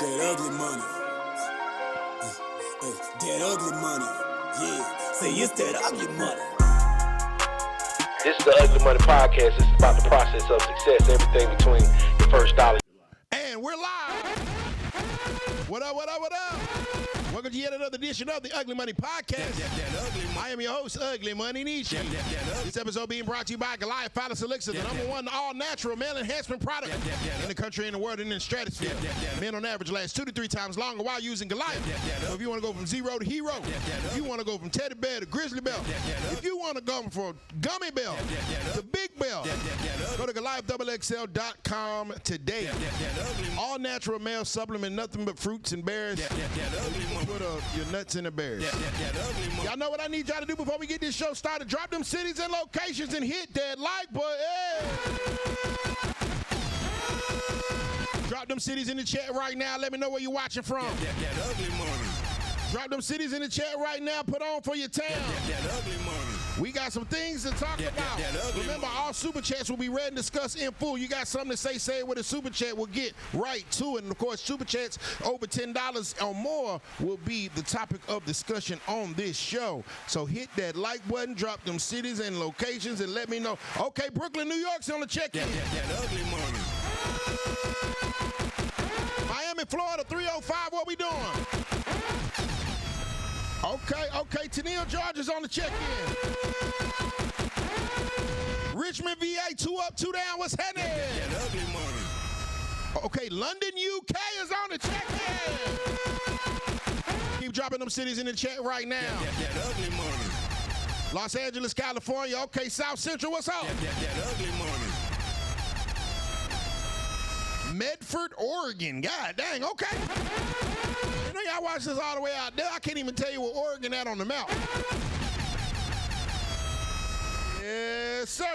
That ugly money. That ugly money. Yeah. Say it's that ugly money. This is the Ugly Money Podcast. This is about the process of success, everything between the first dollar. And we're live. What up, what up, what up? Welcome to yet another edition of the Ugly Money Podcast. I am your host, Ugly Money Nishi. This episode being brought to you by Goliath Phallus Elixir, the number one all-natural male enhancement product in the country and the world and in the stratosphere. Men on average last 2 to 3 times longer while using Goliath. So if you want to go from zero to hero, if you want to go from teddy bear to grizzly bear, if you want to go from gummy bear to big bear, go to GoliathXXL.com today. All natural male supplement, nothing but fruits and berries. Put your nuts in the berries. Y'all know what I need y'all to do before we get this show started? Drop them cities and locations and hit that like button. Drop them cities in the chat right now. Let me know where you're watching from. Drop them cities in the chat right now. Put on for your town. We got some things to talk about. Remember, all super chats will be read and discussed in full. You got something to say what a super chat will get right to it. And of course, super chats over $10 or more will be the topic of discussion on this show. So hit that like button, drop them cities and locations, and let me know. Okay, Brooklyn, New York's on the check-in. Miami, Florida, 305, what we doing? Okay, Tennille, Georgia's on the check-in. Richmond, VA, 2 up, 2 down, what's happening? Okay, London, UK is on the check-in. Keep dropping them cities in the chat right now. Los Angeles, California, okay, South Central, what's up? Medford, Oregon, god dang, okay. You know y'all watch this all the way out there. I can't even tell you where Oregon at on the map. Yes, sir.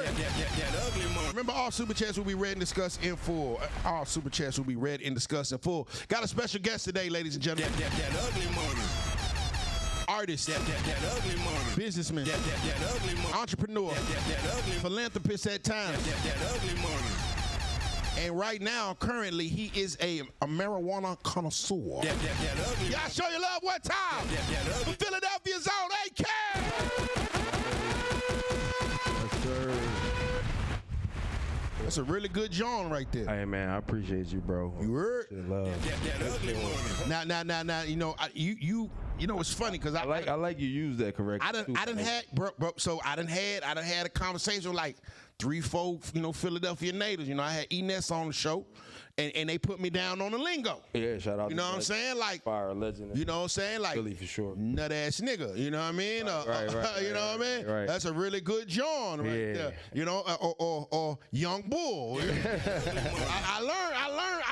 Remember, all super chats will be read and discussed in full. All super chats will be read and discussed in full. Got a special guest today, ladies and gentlemen. Artist, businessman, entrepreneur, philanthropist at times. And right now, currently, he is a marijuana connoisseur. Y'all show your love one time. For Philadelphia's own AK. Yes, sir. That's a really good John right there. Hey, man, I appreciate you, bro. You heard? Love. Now, you know, you know, it's funny because I like you use that correctly. I done had, bro. So I done had a conversation with like 3-4, you know, Philadelphia natives. You know, I had Ines on the show, and they put me down on the lingo. Yeah, shout out. You know what I'm saying? Like fire legend. You know what I'm saying? Like Philly for sure. Nut ass nigga. You know what I mean? Right, you know what I mean? Right. That's a really good John right there. You know, or young bull.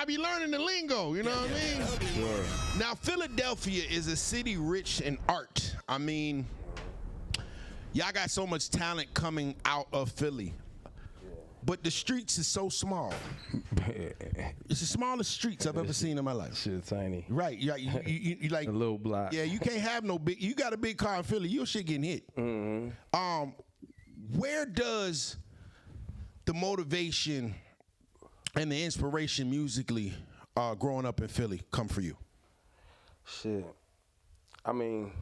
I be learning the lingo. You know what I mean? Sure. Now, Philadelphia is a city rich in art. I mean, y'all got so much talent coming out of Philly. But the streets is so small. It's the smallest streets I've ever seen in my life. Shit tiny. Right. You like a little block. Yeah, you can't have no big. You got a big car in Philly, your shit getting hit. Mm-hmm. Where does the motivation and the inspiration musically growing up in Philly come for you? Shit. I mean,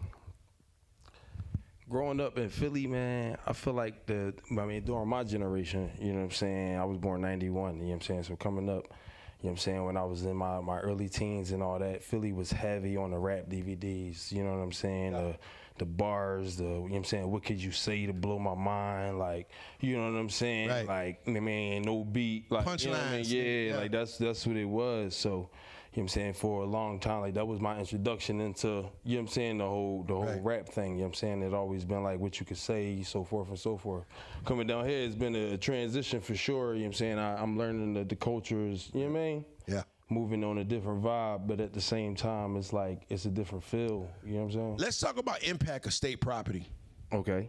growing up in Philly, man, I feel like during my generation, you know what I'm saying, I was born 91, you know what I'm saying, so coming up, you know what I'm saying, when I was in my early teens and all that, Philly was heavy on the rap DVDs, you know what I'm saying, the bars, you know what I'm saying, what could you say to blow my mind, like, you know what I'm saying, right. Like, man, no beat, like, punchlines, you know what I mean? Yeah, like that's what it was, so. You know what I'm saying, for a long time, like that was my introduction into, you know what I'm saying, the whole right. rap thing, you know what I'm saying, it always been like what you could say, so forth and so forth. Coming down here, it's been a transition for sure, you know what I'm saying, I'm learning the cultures, you know what I mean? Yeah. Moving on a different vibe, but at the same time, it's like, it's a different feel, you know what I'm saying? Let's talk about impact of state property. Okay.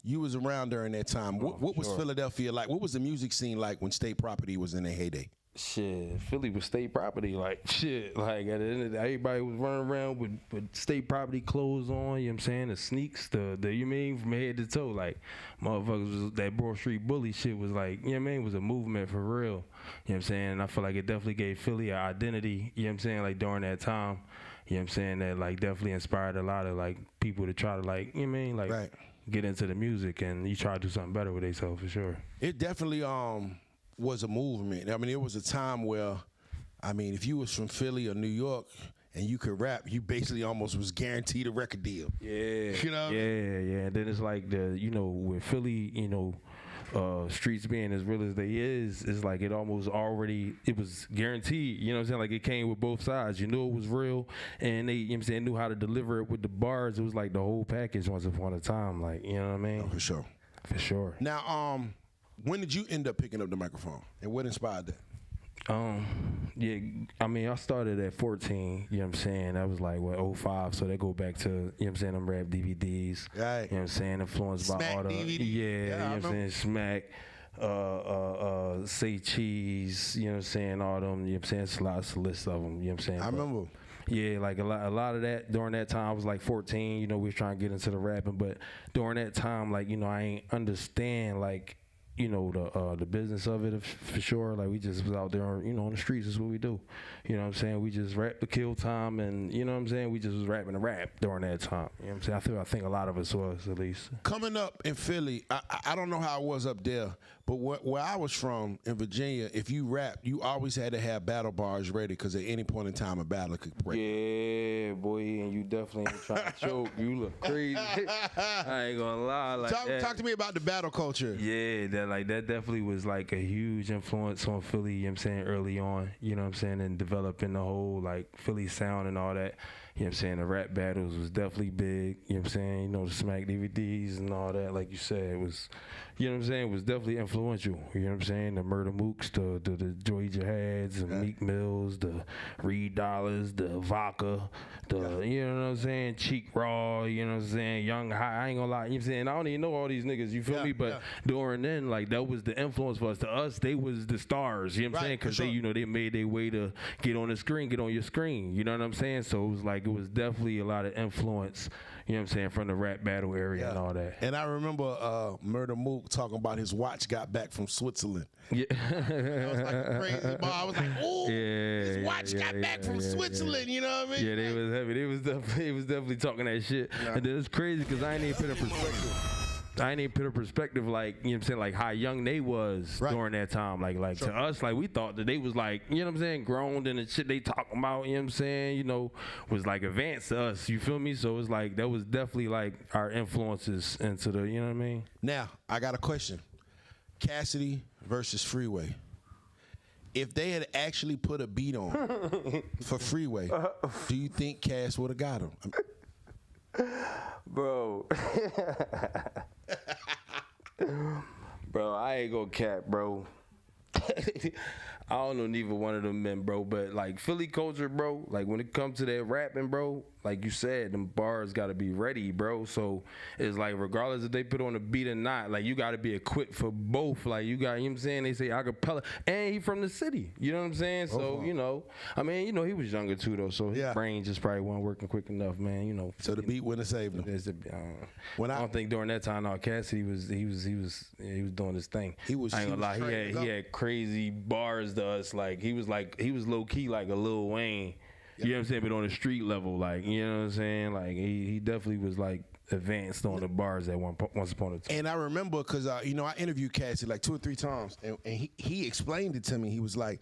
You was around during that time. What was Philadelphia like? What was the music scene like when state property was in their heyday? Shit, Philly was state property. Like, shit. Like, at the end of the day, everybody was running around with state property clothes on, you know what I'm saying? The sneaks, the you mean, from head to toe. Like, motherfuckers was, that Broad Street Bully shit was like, you know what I mean? Was a movement for real. You know what I'm saying? And I feel like it definitely gave Philly an identity, you know what I'm saying? Like, during that time, you know what I'm saying? That, like, definitely inspired a lot of, like, people to try to, like, you know what I mean? Like, Right. get into the music and you try to do something better with themselves for sure. It definitely was a movement. I mean, it was a time where, I mean, if you was from Philly or New York and you could rap, you basically almost was guaranteed a record deal. Yeah. You know what I yeah, mean? yeah. And then it's like you know, with Philly, you know, streets being as real as they is, it's like it almost already, it was guaranteed, you know what I'm saying? Like it came with both sides. You knew it was real and they, you know what I'm saying, knew how to deliver it with the bars. It was like the whole package once upon a time, like, you know what I mean? Oh, for sure. For sure. Now, when did you end up picking up the microphone and what inspired that? Yeah, I mean, I started at 14, you know what I'm saying? That was like, what, 05, so that go back to, you know what I'm saying, them rap DVDs. Right. You know what I'm saying? Influenced Smack by all the, DVD. yeah, you know I what I'm saying? Smack, Say Cheese, you know what I'm saying? All them, you know what I'm saying? It's lots of lists of them, you know what I'm saying? I remember. Yeah, like a lot of that during that time. I was like 14, you know, we was trying to get into the rapping, but during that time, like, you know, I ain't understand, like, you know, the business of it for sure. Like we just was out there, you know, on the streets is what we do. You know what I'm saying? We just rap to kill time, and you know what I'm saying? We just was rapping to rap during that time. You know what I'm saying? I think a lot of us was, at least. Coming up in Philly, I don't know how it was up there, but where I was from in Virginia, if you rap, you always had to have battle bars ready because at any point in time a battle could break. Yeah, boy, and you definitely ain't trying to choke. You look crazy. I ain't gonna lie. Like Talk to me about the battle culture. Yeah, that definitely was like a huge influence on Philly, you know what I'm saying, early on, you know what I'm saying, and developing the whole like Philly sound and all that. You know what I'm saying? The rap battles was definitely big, you know what I'm saying? You know, the Smack DVDs and all that, like you said, it was, you know what I'm saying, it was definitely influential, you know what I'm saying? The Murder Mooks, the Joey Jihads, the Meek Mills, the Reed Dollars, the Vodka, you know what I'm saying, Cheek Raw, you know what I'm saying, Young High, I ain't gonna lie, you know what I'm saying? I don't even know all these niggas, you feel me? But during then, like, that was the influence for us. To us, they was the stars, you know what I'm saying? Because they, you know, they made their way to get on the screen, get on your screen, you know what I'm saying? So it was like, it was definitely a lot of influence, you know what I'm saying, from the rap battle area and all that. And I remember Murder Mook talking about his watch got back from Switzerland. Yeah. That was like a crazy bar. I was like, ooh, his watch got back from Switzerland, you know what I mean? Yeah, they was heavy. They was definitely talking that shit. And then it's crazy because I ain't even put a perspective. I ain't even put a perspective like, you know what I'm saying, like how young they was during that time. Like to us, like we thought that they was like, you know what I'm saying, grown and the shit they talking about, you know what I'm saying, you know, was like advanced to us, you feel me? So it's like, that was definitely like our influences into the, you know what I mean? Now, I got a question. Cassidy versus Freeway. If they had actually put a beat on for Freeway, do you think Cass would have got him? Bro. Bro, I ain't gonna cap, bro. I don't know neither one of them men, bro, but like Philly culture, bro, like when it comes to that rapping, bro, like you said, them bars gotta be ready, bro. So it's like regardless if they put on a beat or not, like you gotta be equipped for both. Like you got, you know what I'm saying? They say acapella, and he from the city, you know what I'm saying? So, you know, I mean, you know, he was younger too though, so his brain just probably wasn't working quick enough, man, you know. So the beat wouldn't have saved him. I don't think during that time, no, Cassidy was doing his thing. I ain't gonna lie, he had crazy bars to us, like he was low key like a Lil Wayne. You know what I'm saying? But on the street level, like, you know what I'm saying? Like, he definitely was, like, advanced on the bars at once upon a time. And I remember, because, you know, I interviewed Cassie like 2 or 3 times, and he explained it to me. He was like,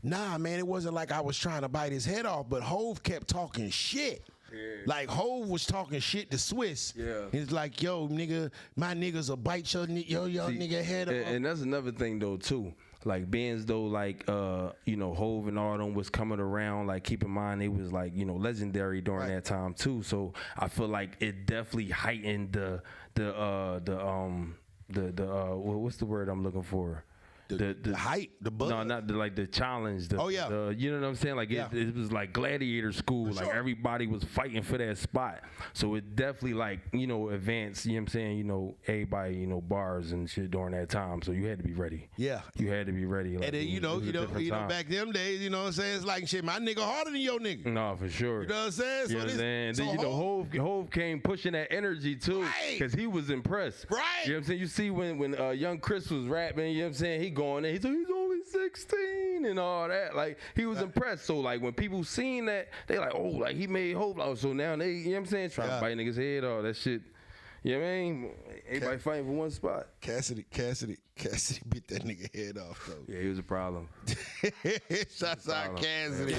nah, man, it wasn't like I was trying to bite his head off, but Hove kept talking shit. Yeah. Like, Hove was talking shit to Swiss. Yeah. It's like, yo, nigga, my niggas will bite your nigga head off. And that's another thing, though, too. Like, being as though, like, you know, Hove and all them was coming around, like, keep in mind, they was, like, you know, legendary during that time, too. So I feel like it definitely heightened the what's the word I'm looking for? the hype, the buzz. No, not the challenge. Oh, yeah. You know what I'm saying? Like it was like gladiator school. For like sure. everybody was fighting for that spot. So it definitely like, advanced, you know what I'm saying? Everybody, bars and shit during that time. So you had to be ready. Yeah. You had to be ready. Like, And then, it was a different time. back them days, you know what I'm saying? It's like, shit, my nigga harder than your nigga. No, for sure. You know what I'm saying? You know what I'm saying? Then, Hov came pushing that energy too. Right. Because he was impressed. Right. You know what I'm saying? You see when young Chris was rapping, you know what I'm saying? He going in, he's only 16 and all that. Like, he was impressed. So, like, when people seen that, they like, oh, like, he made Hov. So now they, you know what I'm saying? Trying to bite niggas' head, all that shit. You know what I mean? Everybody fighting for one spot. Cassidy bit that nigga head off, though. Yeah, he was a problem. Shouts out Cassidy.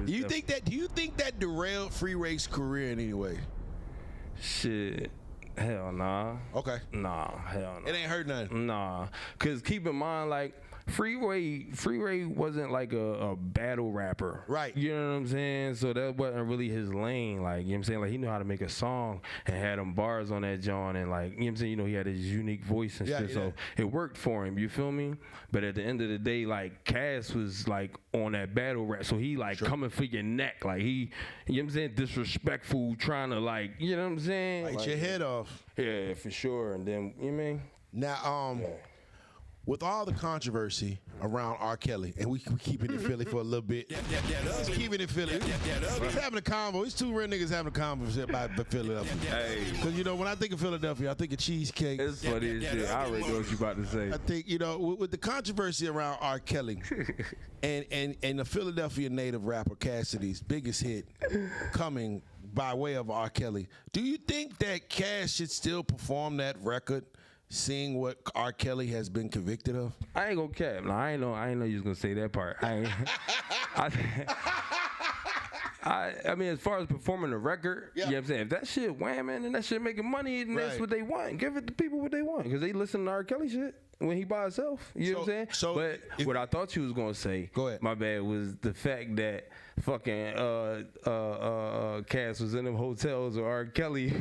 Do you think that derailed Free Ray's career in any way? Shit. Hell nah. Okay. Nah, hell nah. It ain't hurt nothing. Nah. Cause keep in mind, like, Free Ray wasn't like a battle rapper. Right. You know what I'm saying? So that wasn't really his lane. Like, you know what I'm saying? Like, he knew how to make a song and had them bars on that joint and, like, you know what I'm saying? He had his unique voice and shit. So it worked for him, you feel me? But at the end of the day, like, Cass was like on that battle rap. So he like coming for your neck. Like he, you know what I'm saying, disrespectful, trying to like, you know what I'm saying? Bite like, your head off. Yeah, for sure. And then, you know what I mean? Now, with all the controversy around R. Kelly, and we keeping it Philly for a little bit. Let's keep it in Philly. He's having a convo. It's two real niggas having a convo about Philadelphia. Hey. Because, when I think of Philadelphia, I think of cheesecake. It's funny as shit. I already know what you about to say. I think, with the controversy around R. Kelly and the Philadelphia native rapper Cassidy's biggest hit coming by way of R. Kelly, do you think that Cass should still perform that record, seeing what R. Kelly has been convicted of? I ain't gonna cap. No, I ain't know you was gonna say that part. I mean, as far as performing the record, you know what I'm saying? If that shit whamming and that shit making money, and that's what they want. Give it to people what they want, because they listen to R. Kelly shit when he by himself. You know what I'm saying? But what I thought you was gonna say, go ahead. My bad, was the fact that fucking Cass was in them hotels with R. Kelly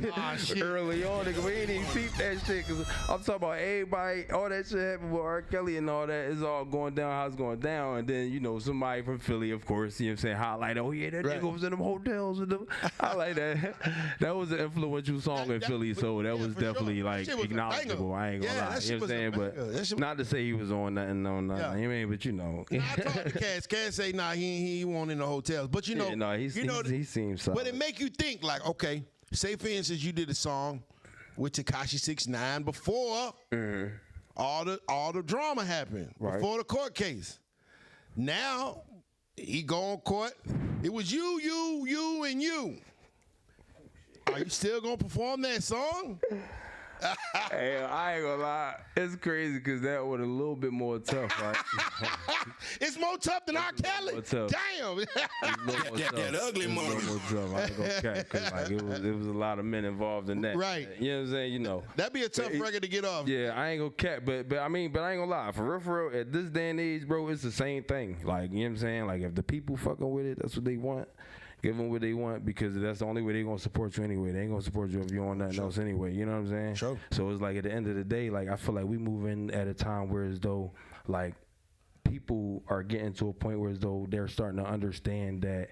early on. Nigga, we ain't even peep that shit, because I'm talking about everybody, all that shit happened with R. Kelly and all that. It's all going down how it's going down. And then, somebody from Philly, of course, you know what I'm saying, highlight, oh yeah, that nigga was in them hotels with them. I like that. That was an influential song in Philly, so that was definitely like acknowledgeable. I ain't gonna lie. You know what I'm saying? But not to say he was on nothing, you know what I mean? But I talked to Cass. Cass say, nah, he won't in the hotels. But he seems solid. But it make you think, like, okay, say for instance you did a song with Tekashi 6ix9ine before all the drama happened, before the court case. Now he go on court. It was you, and you. Are you still gonna perform that song? Hey, I ain't gonna lie. It's crazy because that was a little bit more tough, right? It's more tough than R. Kelly. Damn. That ugly money. I ain't gonna cap, because like, it was a lot of men involved in that. Right. You know what I'm saying? That'd be a tough record to get off. Yeah, I ain't gonna cap, but I ain't gonna lie. For real, at this day and age, bro, it's the same thing. Like, you know what I'm saying? Like, if the people fucking with it, that's what they want. Give them what they want, because that's the only way they gonna support you anyway. They ain't gonna support you if you want nothing else anyway. You know what I'm saying? Sure. So it's like at the end of the day, like I feel like we moving at a time where as though like people are getting to a point where as though they're starting to understand that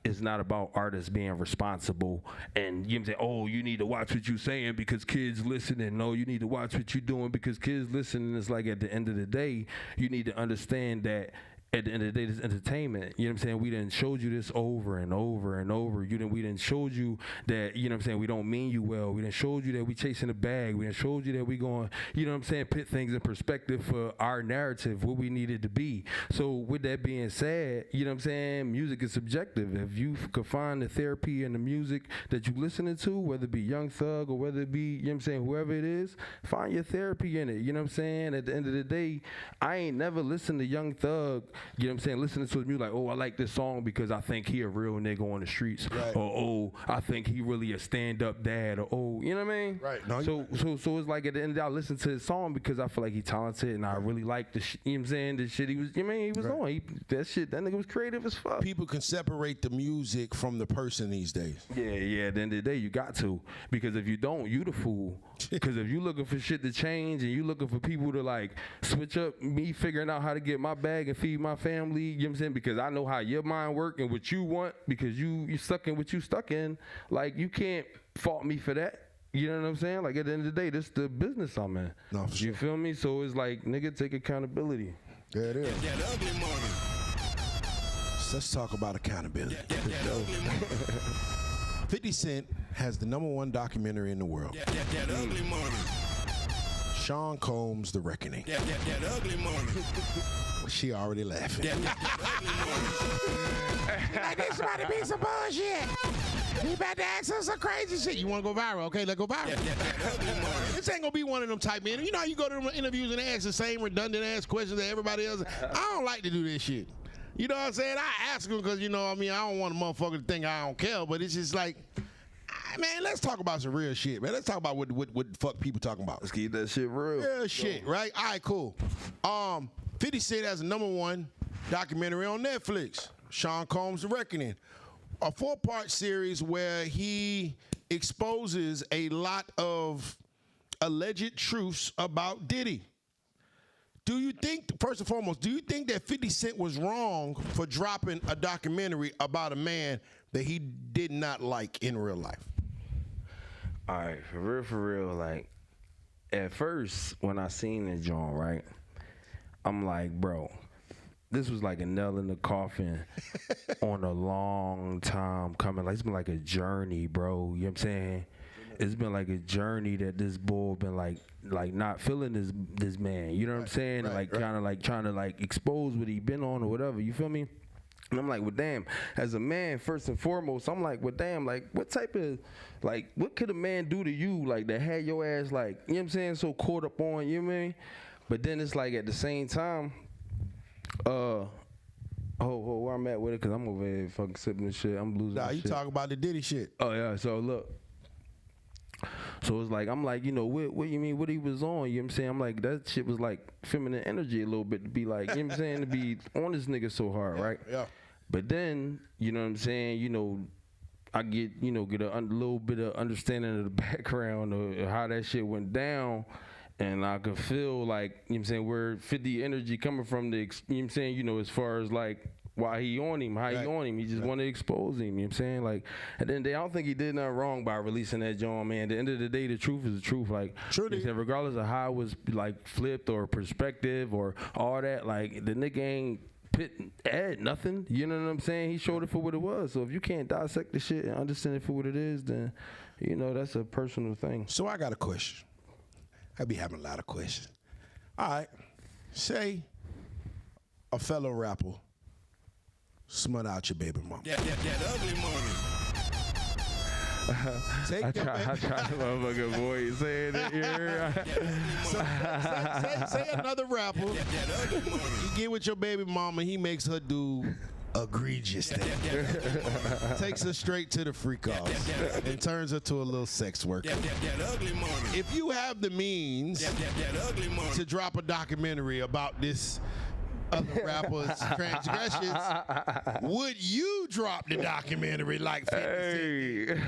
it's not about artists being responsible and you know what I'm saying, oh, you need to watch what you're saying because kids listening. No, you need to watch what you're doing because kids listening. It's like at the end of the day, you need to understand that at the end of the day, this entertainment. You know what I'm saying? We done showed you this over and over and over. We done showed you that, you know what I'm saying, we don't mean you well. We done showed you that we chasing the bag. We done showed you that we going, you know what I'm saying, put things in perspective for our narrative, what we needed to be. So with that being said, you know what I'm saying, music is subjective. If you could find the therapy in the music that you listening to, whether it be Young Thug or whether it be, you know what I'm saying, whoever it is, find your therapy in it. You know what I'm saying? At the end of the day, I ain't never listened to Young Thug you know what I'm saying, listening to his music like, oh, I like this song because I think he a real nigga on the streets. Right. Or, oh, I think he really a stand-up dad. Or, oh, you know what I mean? Right. No, so it's like at the end of the day, I listen to his song because I feel like he's talented and I really like the you know what I'm saying, the shit he was, you know what I mean, he was on. That nigga was creative as fuck. People can separate the music from the person these days. Yeah, at the end of the day, you got to. Because if you don't, you the fool. Because if you looking for shit to change and you looking for people to like switch up me figuring out how to get my bag and feed my family, you know what I'm saying? Because I know how your mind work and what you want because you stuck in what you stuck in. Like, you can't fault me for that. You know what I'm saying? Like, at the end of the day, this the business I'm in. No, for sure. You feel me? So it's like, nigga, take accountability. There it is. That ugly money. So let's talk about accountability. That ugly money. 50 Cent has the #1 documentary in the world. That ugly money. Sean Combs, The Reckoning. That ugly money. She already laughing. That ugly money. Like, this about to be some bullshit. He about to ask us some crazy shit. You want to go viral? Okay, let's go viral. That ugly money. This ain't gonna be one of them type men. You know how you go to them interviews and ask the same redundant ass questions that everybody else. I don't like to do this shit. You know what I'm saying? I ask them because, you know, I mean, I don't want a motherfucker to think I don't care, but it's just like, man, let's talk about some real shit, man. Let's talk about what the fuck people talking about. Let's keep that shit real. Real shit, right? All right, cool. 50 Cent has a #1 documentary on Netflix, Sean Combs, The Reckoning, a 4-part series where he exposes a lot of alleged truths about Diddy. Do you think, first and foremost, do you think that 50 Cent was wrong for dropping a documentary about a man that he did not like in real life? All right, for real, like, at first, when I seen the joint, right, I'm like, bro, this was like a nail in the coffin on a long time coming. Like, it's been like a journey, bro, you know what I'm saying? It's been like a journey that this boy been like not feeling this man, you know what I'm saying? Right, like, right. kind of like trying to like expose what he been on or whatever, you feel me? And I'm like, well, damn, as a man, first and foremost, I'm like, well, damn, like, what type of, like, what could a man do to you, like, that had your ass, like, you know what I'm saying, so caught up on, you know what I mean? But then it's like, at the same time, where I'm at with it, because I'm over here fucking sipping this shit, I'm losing Nah, my you shit. talk about the Diddy shit. Oh, yeah, so look. So it's like, I'm like, you know, what you mean, what he was on, you know what I'm saying? I'm like, that shit was like feminine energy a little bit to be like, you know what I'm saying, to be on this nigga so hard, right? Yeah. But then, you know what I'm saying, you know, I get a little bit of understanding of the background of how that shit went down, and I could feel like, you know what I'm saying, where 50 energy coming from the, you know what I'm saying, you know, as far as like, why he on him, how he on him. He just want to expose him, you know what I'm saying? Like, at the end of the day, I don't think he did nothing wrong by releasing that joint, man. At the end of the day, the truth is the truth. Like, you know what I'm saying, regardless of how it was, like, flipped or perspective or all that, like, the nigga ain't add nothing, you know what I'm saying? He showed it for what it was. So if you can't dissect the shit and understand it for what it is, then, you know, that's a personal thing. So I got a question. I be having a lot of questions. All right. Say a fellow rapper smut out your baby mama. That ugly money. I try to motherfucking voice saying it here. Say another rapper. That ugly money. You get with your baby mama, he makes her do egregious things. Takes her straight to the freak off and turns her to a little sex worker. That ugly money. If you have the means That ugly money. to drop a documentary about this other rappers' transgressions, would you drop the documentary like 50 Cent? Hey.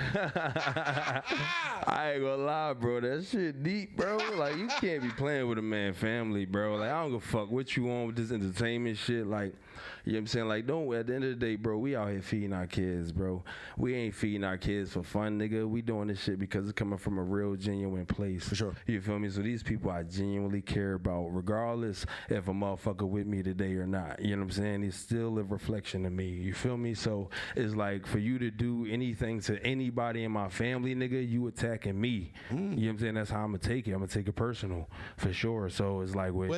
I ain't gonna lie, bro. That shit deep, bro. Like, you can't be playing with a man family, bro. Like, I don't give a fuck what you want with this entertainment shit. Like, you know what I'm saying? Like, don't, at the end of the day, bro, we out here feeding our kids, bro. We ain't feeding our kids for fun, nigga. We doing this shit because it's coming from a real, genuine place. For sure. You feel me? So these people I genuinely care about, regardless if a motherfucker with me today or not. You know what I'm saying? It's still a reflection of me. You feel me? So it's like, for you to do anything to anybody in my family, nigga, you attacking me. You know what I'm saying? That's how I'm gonna take it. I'm gonna take it personal, for sure. So it's like, with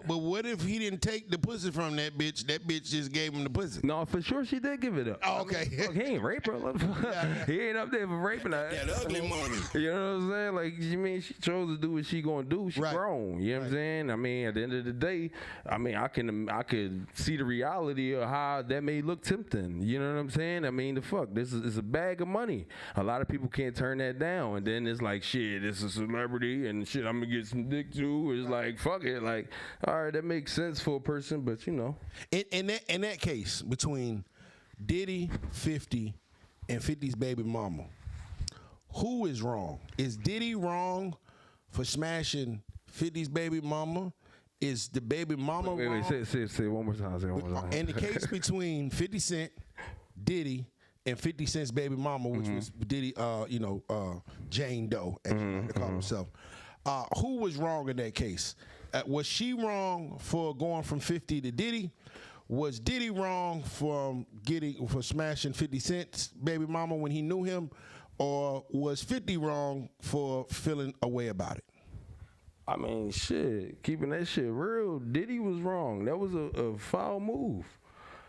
but what if he didn't take the pussy from that bitch? That bitch just gave him the pussy. No, for sure she did give it up. Oh, okay. Fuck, he ain't rape her. He ain't up there for raping her. That ugly money. You know what I'm saying? Like, you mean she chose to do what she gonna do. She Right. grown. You know what I'm saying? I mean, at the end of the day, I mean, mean, I could see the reality of how that may look tempting. You know what I'm saying? I mean, the fuck, this is a bag of money. A lot of people can't turn that down, and then it's like, shit, this is a celebrity, and shit, I'm gonna get some dick too. It's like, fuck it, like, all right, that makes sense for a person, but you know, In that case between Diddy, 50, and 50's baby mama, who is wrong? Is Diddy wrong for smashing 50's baby mama? Is the baby mama wrong? Wait, say it one more time. Say it one more time. In the case between 50 Cent, Diddy, and 50 Cent's baby mama, which was Diddy, Jane Doe, as she liked to call herself, who was wrong in that case? Was she wrong for going from 50 to Diddy? Was Diddy wrong for smashing 50 Cent's baby mama when he knew him? Or was 50 wrong for feeling a way about it? I mean, shit, keeping that shit real, Diddy was wrong. That was a foul move.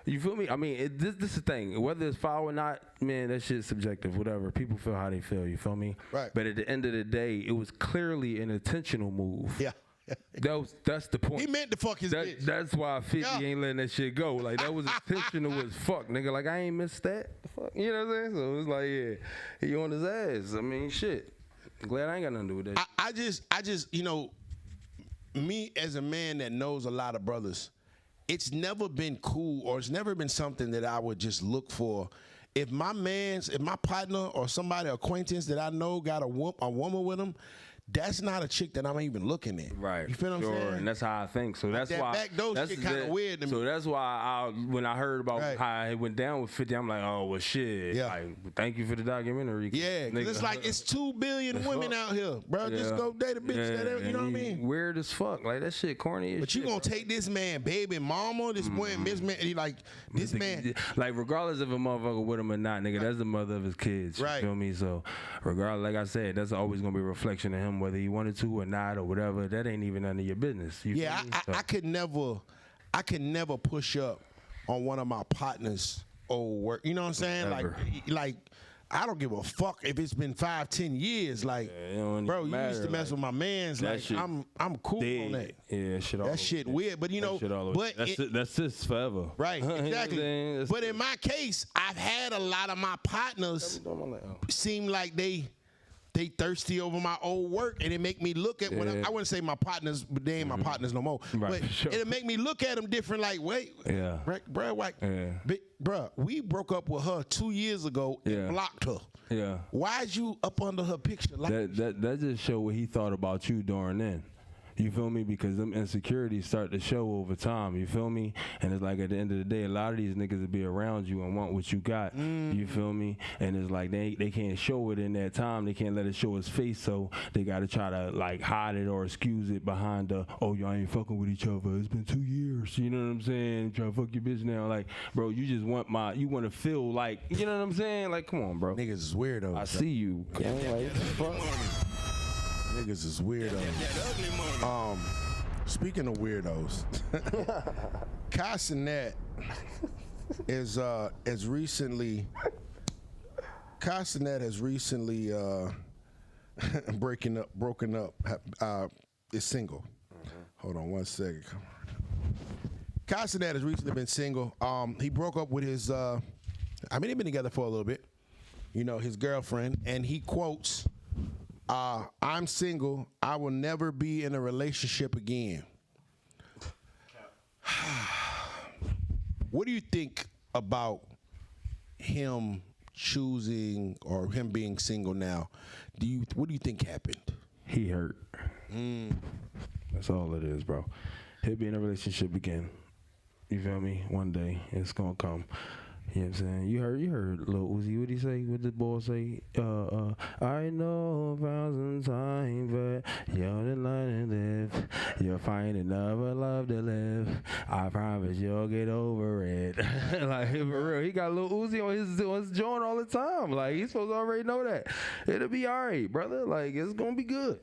You feel me? I mean, this is the thing. Whether it's foul or not, man, that shit's subjective, whatever. People feel how they feel, you feel me? Right. But at the end of the day, it was clearly an intentional move. Yeah. That's the point. He meant to fuck his bitch. That's why 50 ain't letting that shit go. Like, that was intentional as fuck, nigga. Like, I ain't missed that. The fuck? You know what I'm saying? So it's like, yeah, he on his ass. I mean, shit. I'm glad I ain't got nothing to do with that. I just, me as a man that knows a lot of brothers, it's never been cool, or it's never been something that I would just look for. If my partner or somebody acquaintance that I know got a woman with him, that's not a chick that I'm even looking at. Right. You feel what I'm saying? And that's how I think. So that's that why backdoor shit kind of weird to me. So that's why when I heard about how it went down with 50, I'm like, oh well, shit. Yeah. Like, thank you for the documentary. Yeah, because it's like it's 2 billion women out here, bro. Yeah. Just go date a bitch. You know what I mean? Weird as fuck. Like, that shit corny as But shit. you gonna take this man, baby mama, this man, this man. Like, regardless if a motherfucker with him or not, nigga, that's the mother of his kids. You Right. feel me? So regardless, like I said, that's always gonna be a reflection of him, whether he wanted to or not or whatever. That ain't even none of your business. You Yeah, feel me? So, I could never push up on one of my partners' old work. You know what I'm saying? Never. Like I don't give a fuck if it's been 5-10 years. Like, it don't bro, you matter. used to mess with my mans. that Like, shit I'm cool dead. on that. Yeah, shit all That over. shit weird, but That shit all over. but that's just forever. right, You know what I'm exactly. saying? That's But in my case, I've had a lot of my partners seem like they thirsty over my old work, and it make me look at when I wouldn't say my partners, but they ain't my partners no more. Right, But sure. it'll make me look at them different. Like, wait, Yeah. bruh, like, Yeah. bruh, we broke up with her 2 years ago and Yeah. blocked her. Yeah. Why'd you up under her picture? Like, That just show what he thought about you during then. You feel me? Because them insecurities start to show over time. You feel me? And it's like, at the end of the day, a lot of these niggas will be around you and want what you got. You feel me? And it's like they can't show it in that time. They can't let it show his face, so they got to try to like hide it or excuse it behind the, oh, y'all ain't fucking with each other. It's been 2 years. You know what I'm saying? Try to fuck your bitch now. Like, bro, you just want you want to feel like, you know what I'm saying? Like, come on, bro. niggas is weirdos. I see you. Like, fuck. Niggas is weirdos. Speaking of weirdos, Cenat has recently broken up. Is single. Hold on one second. Cenat has recently been single. He broke up with his. They've been together for a little bit. You know, his girlfriend, and he quotes, I'm single. I will never be in a relationship again. What do you think about him choosing or him being single now? What do you think happened? He hurt. That's all it is, bro. He'll be in a relationship again. You feel me? One day it's gonna come. You know what I'm saying? You heard Lil Uzi, what he say? What the boy say? I know 1,000 times, but you're the life to live. You'll find another love to live. I promise you'll get over it. Like, for real, he got Lil Uzi on his joint all the time. Like, he's supposed to already know that. It'll be all right, brother. Like, it's gonna be good.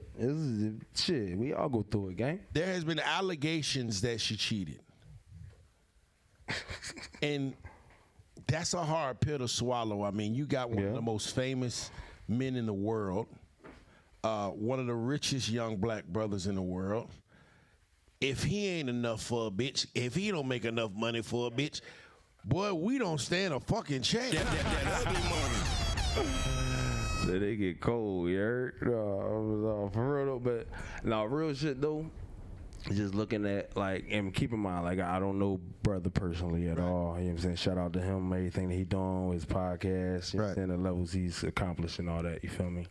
Shit, we all go through it, gang. There has been allegations that she cheated. And that's a hard pill to swallow. I mean, you got one of the most famous men in the world, one of the richest young black brothers in the world. if he ain't enough for a bitch, if he don't make enough money for a bitch, boy, we don't stand a fucking chance. That ugly money. So they get cold, you heard? No, for real though, but no, real shit though. Just looking at, like, and keep in mind, like, I don't know brother personally at all. You know what I'm saying? Shout out to him, everything that he doing, his podcast, you know what I'm saying, the levels he's accomplished and all that, you feel me?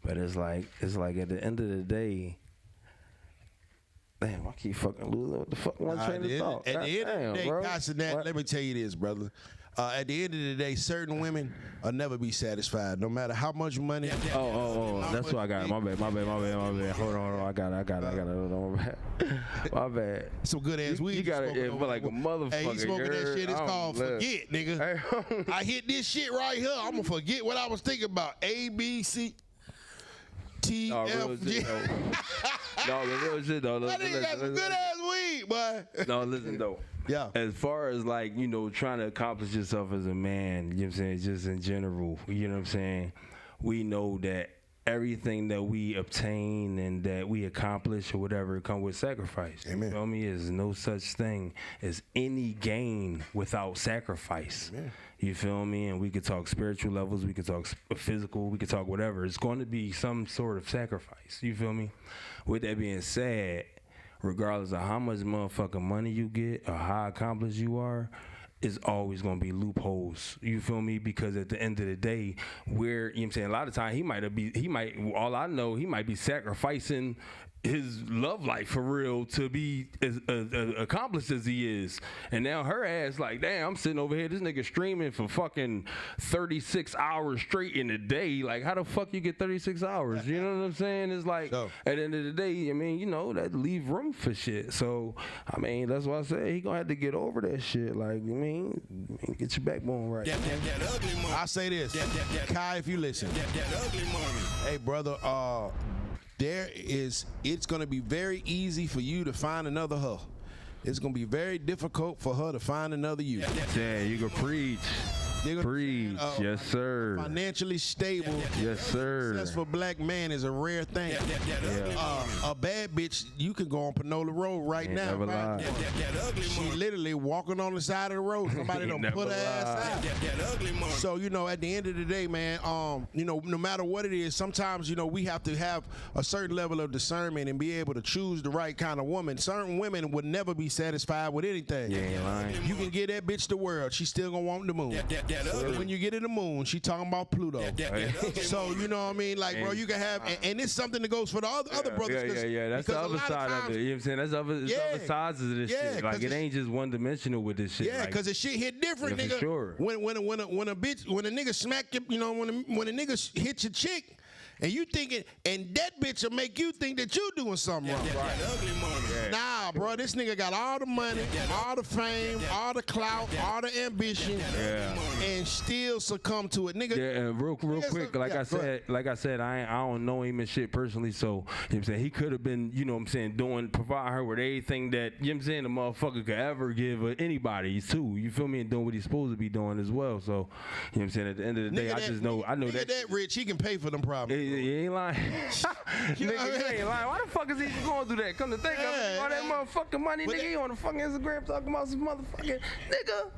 But it's like at the end of the day, damn, I keep fucking losing what the fuck my train of thought. At the end of the day, Cenat, let me tell you this, brother. At the end of the day, certain women will never be satisfied, no matter how much money. That's what I got. My bad. Hold on. I got it. Hold on, my bad. Some good ass weed. You got it, but like a motherfucker. Hey, you smoking that shit? It's called forget, nigga. I hit this shit right here. I'm gonna forget what I was thinking about. A, B, C, T, F, G. No, the real shit though. That nigga got some good ass weed, boy. No, listen though. Yeah. As far as, like, you know, trying to accomplish yourself as a man, you know what I'm saying, just in general, you know what I'm saying, we know that everything that we obtain and that we accomplish or whatever come with sacrifice. Amen. You feel me? There's no such thing as any gain without sacrifice. Amen. You feel me? And we could talk spiritual levels, we could talk physical, we could talk whatever. It's going to be some sort of sacrifice. You feel me? With that being said, regardless of how much motherfucking money you get or how accomplished you are, is always gonna be loopholes. You feel me? Because at the end of the day, you know what I'm saying, a lot of times he might be sacrificing his love life for real to be as accomplished as he is. And now her ass like, damn, I'm sitting over here, this nigga streaming for fucking 36 hours straight in a day. Like, how the fuck you get 36 hours? You know what I'm saying? It's like, at the end of the day, I mean, you know, that leave room for shit. So, I mean, that's why I say he gonna have to get over that shit. Like, I mean, get your backbone right. That ugly money. I say this, Kai, if you listen. That ugly money. Hey, brother, it's going to be very easy for you to find another her. It's going to be very difficult for her to find another you. Yeah, you can preach. Preach, yes sir. Financially stable, yes sir. Successful black man is a rare thing. A bad bitch, you can go on Panola Road right now. Never right? She literally walking on the side of the road. Somebody don't put her ass out. So you know, at the end of the day, man, you know, no matter what it is, sometimes you know we have to have a certain level of discernment and be able to choose the right kind of woman. Certain women would never be satisfied with anything. You ain't lying. You can get that bitch the world, she still gonna want the moon. When you get in the moon, she talking about Pluto. So you know what I mean, like, bro, you can have, and it's something that goes for the other brothers. Yeah. That's the other side of it. You know what I'm saying? That's other sides of this shit. Like, it ain't just one dimensional with this shit. Yeah, because the shit hit different, nigga. For sure. When a nigga smack you, you know, when a nigga hit your chick. And you thinking, and that bitch will make you think that you doing something wrong. Nah, bro, this nigga got all the money, all the fame, all the clout, all the ambition, and still succumb to it, nigga. Yeah, and real quick, like I said, I don't know him and shit personally, so you know what I'm saying, he could have been, you know what I'm saying, provide her with everything that, you know what I'm saying, the motherfucker could ever give anybody too. You feel me? And doing what he's supposed to be doing as well. So, you know what I'm saying, at the end of the day, I know that rich, he can pay for them problems. You ain't lying. Nigga, you ain't lying. Why the fuck is he going through that? Come to think of it, all that motherfucking money, nigga, he on the fucking Instagram talking about some motherfucking nigga.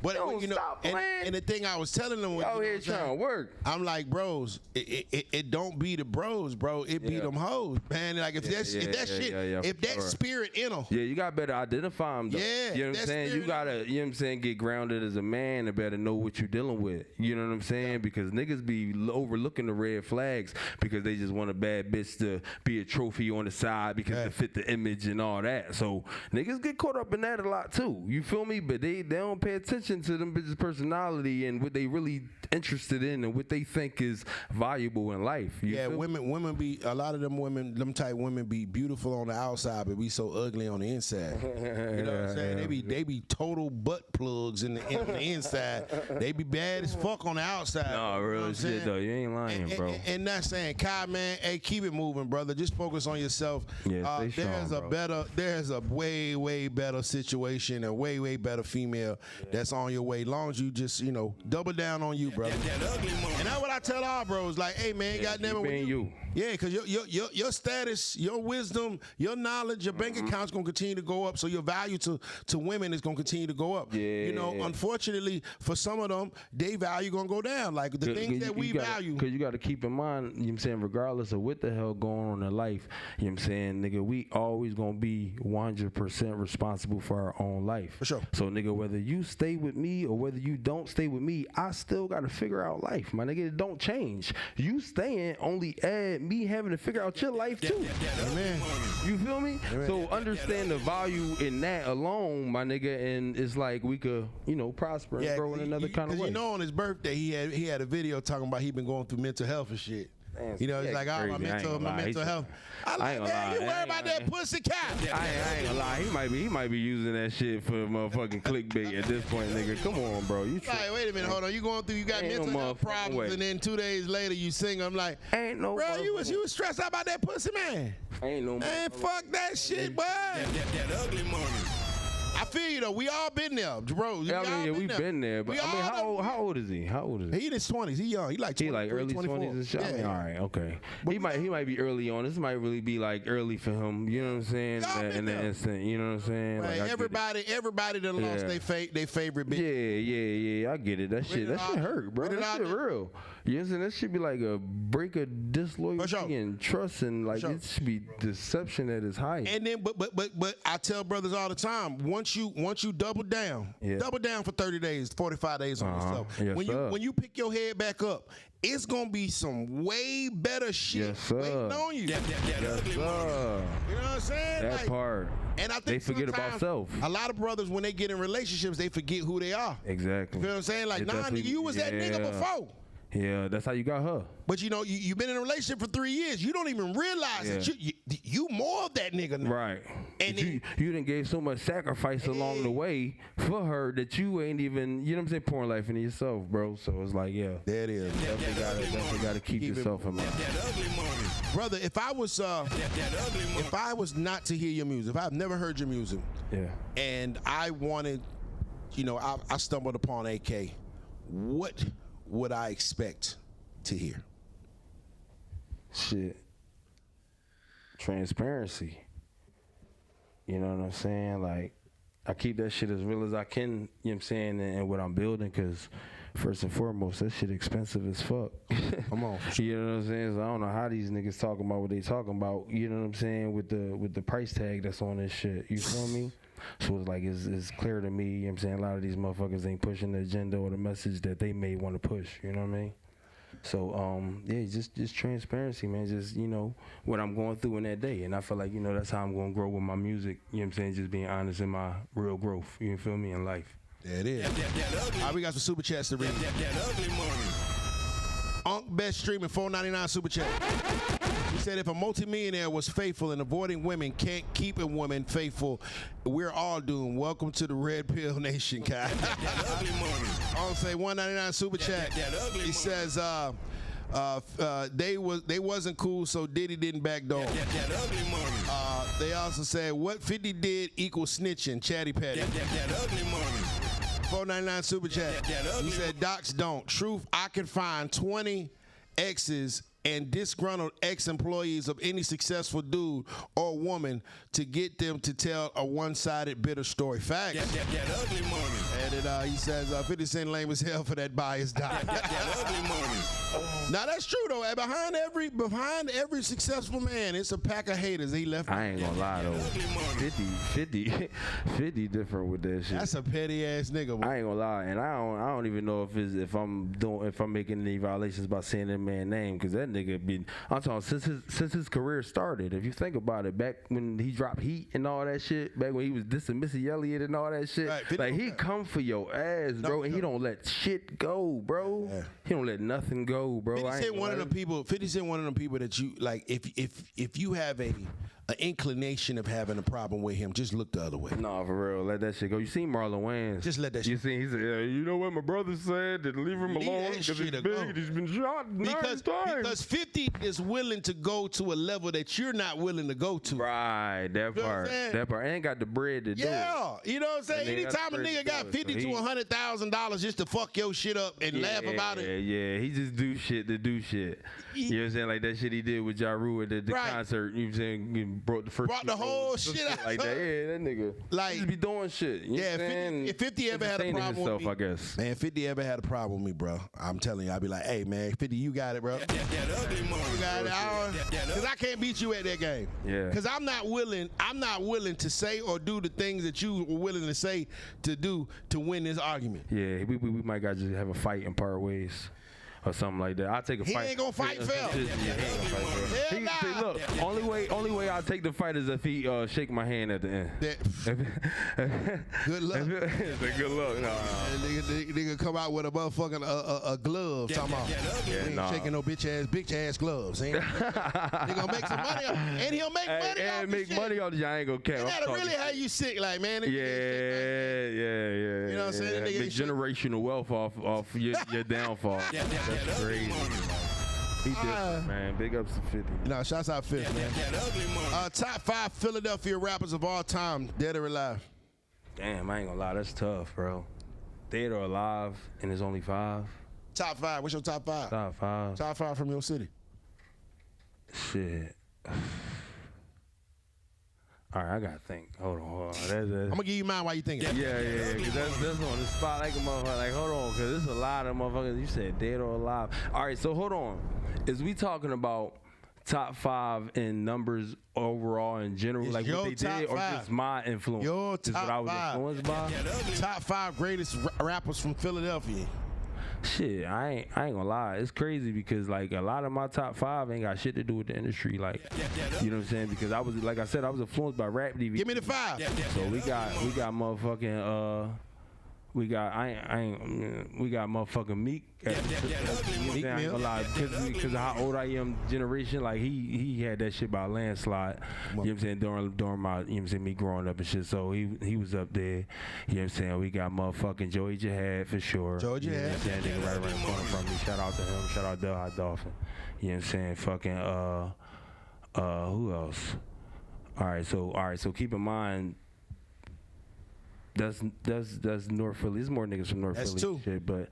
But you know, and the thing I was telling them, out here trying to work, I'm like, bros, it don't be the bros, bro. It be them hoes, man. Like if that spirit in them, you got better identify them. Though. Yeah, you know what I'm saying. You gotta, you know what I'm saying, get grounded as a man and better know what you're dealing with. You know what I'm saying? Because niggas be overlooking the red flags because they just want a bad bitch to be a trophy on the side because to fit the image and all that. So niggas get caught up in that a lot too. You feel me? But they don't pay attention to them bitches' personality and what they really interested in and what they think is valuable in life. Women be, a lot of them type women be beautiful on the outside but be so ugly on the inside. You know what I'm saying? They be total butt plugs on the inside. They be bad as fuck on the outside. No, real shit though. You ain't lying, bro. And that's saying, Kai, man, hey, keep it moving, brother. Just focus on yourself. Yeah, there's a way better situation, a way better female that's on your way. Long as you just, double down on you, brother. And that's what I tell all bros. Like, hey, man, goddamn it. Being you. Yeah, because your status, your wisdom, your knowledge, your bank account's going to continue to go up. So your value to women is going to continue to go up. Yeah. Unfortunately, for some of them, their value going to go down. Like the things that we value. Because you got to keep in mind, you know what I'm saying, regardless of what the hell going on in life, you know what I'm saying, nigga, we always going to be 100% responsible for our own life. For sure. So, nigga, whether you stay with me or whether you don't stay with me, I still got to figure out life, my nigga. It don't change. You staying only add me having to figure out your life, too. Amen. You feel me? Amen. So understand the value in that alone, my nigga, and it's like we could, prosper and grow in another kind of way. On his birthday, he had a video talking about he been going through mental health and shit. He's like, oh, my mental health. I ain't gonna lie. You worry about that pussy cat. I ain't gonna lie. He might be using that shit for motherfucking clickbait at this point, nigga. Come on, bro. You like, wait a minute, hold on. You going through? You got mental health problems, and then 2 days later you sing. I'm like, ain't no. Bro, you was stressed out about that pussy, man. Ain't no. Man, fuck that shit, boy. That ugly money. I feel you though. We all been there, bro. We've been there. But how old is he? How old is he? He in his 20s. He young. He like early 20s and shit. Yeah. All right, okay. But he might be early on. This might really be like early for him. You know what I'm saying? In the instant. You know what I'm saying? Right. Like, everybody done lost their favorite bitch. Yeah. I get it. That shit hurt, bro. That shit real. You know what I'm saying? That should be like a break of disloyalty and trust, and like it should be deception at its highest. And then, but I tell brothers all the time, once you double down for 30 days, 45 days on yourself. Yes, when you pick your head back up, it's gonna be some way better shit waiting on you. That ugly money. You know what I'm saying? That part. And I think they forget about self. A lot of brothers, when they get in relationships, they forget who they are. Exactly. You feel what I'm saying? Like, nigga, you was that nigga before. Yeah, that's how you got her. But you've been in a relationship for 3 years. You don't even realize that you more of that nigga now. Right. And you done gave so much sacrifice along the way for her that you ain't even, you know what I'm saying, pouring life into yourself, bro. So it's like, there it is. Definitely gotta keep yourself in mind. That ugly money. Brother, if I was not to hear your music, if I've never heard your music, and I wanted, I stumbled upon AK, what would I expect to hear? Shit. Transparency. You know what I'm saying? Like, I keep that shit as real as I can, you know what I'm saying, and what I'm building, because first and foremost, that shit expensive as fuck. Come on. For sure. You know what I'm saying? So I don't know how these niggas talking about what they talking about, you know what I'm saying, with the price tag that's on this shit. You feel me? So it's like, it's clear to me, you know what I'm saying, a lot of these motherfuckers ain't pushing the agenda or the message that they may want to push, you know what I mean? So, just transparency, man, just, what I'm going through in that day. And I feel like, that's how I'm going to grow with my music, you know what I'm saying, just being honest in my real growth, you feel me, in life. There it is. All right, we got some super chats to read. That ugly money. Unc Best Streaming, $4.99 super chat. He said, if a multimillionaire was faithful and avoiding women can't keep a woman faithful, we're all doomed. Welcome to the Red Pill Nation, guy. That ugly money. I'll say $1.99 super chat. He says, they wasn't cool, so Diddy didn't back door. That ugly money. They also said, what 50 did equals snitching, Chatty Patty. That ugly money. $4.99 super chat. He said, docs don't. Truth, I can find 20 exes and disgruntled ex-employees of any successful dude or woman to get them to tell a one-sided bitter story. Facts. That ugly money. And he says, 50 Cent lame as hell for that biased diet. That ugly money. Now that's true though. Behind every successful man, it's a pack of haters. He left. I ain't gonna lie though. 50 different with that shit. That's a petty ass nigga. Boy. I ain't gonna lie, and I don't even know if I'm making any violations by saying that man's name, because that nigga been, I'm talking since his career started. If you think about it, back when he dropped Heat and all that shit, back when he was dissing Missy Elliott and all that shit, right, like he come for your ass, bro, and he don't let shit go, bro. Yeah. He don't let nothing go, bro. 50 Cent one of them people. 50 Cent one of them people that you like. If you have an inclination of having a problem with him, just look the other way. No, for real, let that shit go. You seen Marlon Wayans? Just let that You shit seen? He said, you know what my brother said? To leave him Leave alone that because he's shit big. alone. He's been shot nine times. Because 50 is willing to go to a level that you're not willing to go to. Right, that You know what I'm part. saying? That part. Ain't got the bread to do it. Yeah, you know what I'm saying? And they got Anytime a the nigga bread to got do it, $50 so to $100,000 just to fuck your shit up and laugh about it. Yeah, he just do shit to do shit. You know what I'm saying? Like that shit he did with Ja Rule at the Right. concert. You know what I'm saying? He brought the the whole shit out. like that. Yeah, that nigga. Like- He just be doing shit. You know Yeah, what I'm saying? if 50 ever had a Entertaining problem himself, with me, I guess. man, 50 ever had a problem with me, bro. I'm telling you, I'd be like, hey, man, 50, you got it, bro. That ugly money. You got it. Because I can't beat you at that game. Yeah. Because I'm not willing to say or do the things that you were willing to say to do to win this argument. Yeah, we might got to just have a fight and part ways. Or something like that. I'll take a He fight. ain't gonna fight fair. Yeah, he ain't gonna fight fair. Hell See, nah. look, only way I'll take the fight is if he shake my hand at the end. Good luck. It's a good luck. No. Nigga come out with a motherfucking a glove. Talking about Yeah, he ain't nah. shaking no bitch ass gloves. Ain't he gonna make some money and he'll make money off And this make shit. money off the I ain't gonna care. That'll really have you sick, like, man. Yeah. You know what I'm saying? Nigga Make ain't shit. generational wealth off your downfall. That's crazy. He different, man. Big ups to 50. No, shouts out Fifth, man. That ugly money. Top 5 Philadelphia rappers of all time, dead or alive. Damn, I ain't gonna lie, that's tough, bro. Dead or alive, and there's only 5. Top 5. What's your top 5? Top 5. Top 5 from your city. Shit. All right, I gotta think. Hold on. I'm gonna give you mine while you thinking. Yeah. Cause that's on the spot like a motherfucker. Like, hold on, cause there's a lot of motherfuckers. You said dead or alive. All right, so hold on. Is we talking about top 5 in numbers overall in general, It's like your what they top did, or 5. just my influence? Your Just what top I was 5. influenced by. Top 5 greatest rappers from Philadelphia. Shit, I ain't gonna lie. It's crazy because like a lot of my top 5 ain't got shit to do with the industry. Like, you know what I'm saying? Because I was, like I said, I was influenced by rap DVD. Give me the 5. So we got motherfucking we got motherfucking Meek. Meek Mill. Because of how old I am, generation, like he had that shit by a landslide. You know what I'm saying? During my, you know what I'm saying, me growing up and shit. So he was up there. You know what I'm saying? We got motherfucking Joey Jihad for sure. Joey You know what I'm Jihad. saying? Nigga right around the corner from me. Shout out to him. Shout out to Hot Dolphin. You know what I'm saying? Fucking who else? All right, so keep in mind. That's North Philly. There's more niggas from North That's Philly 2. and shit, but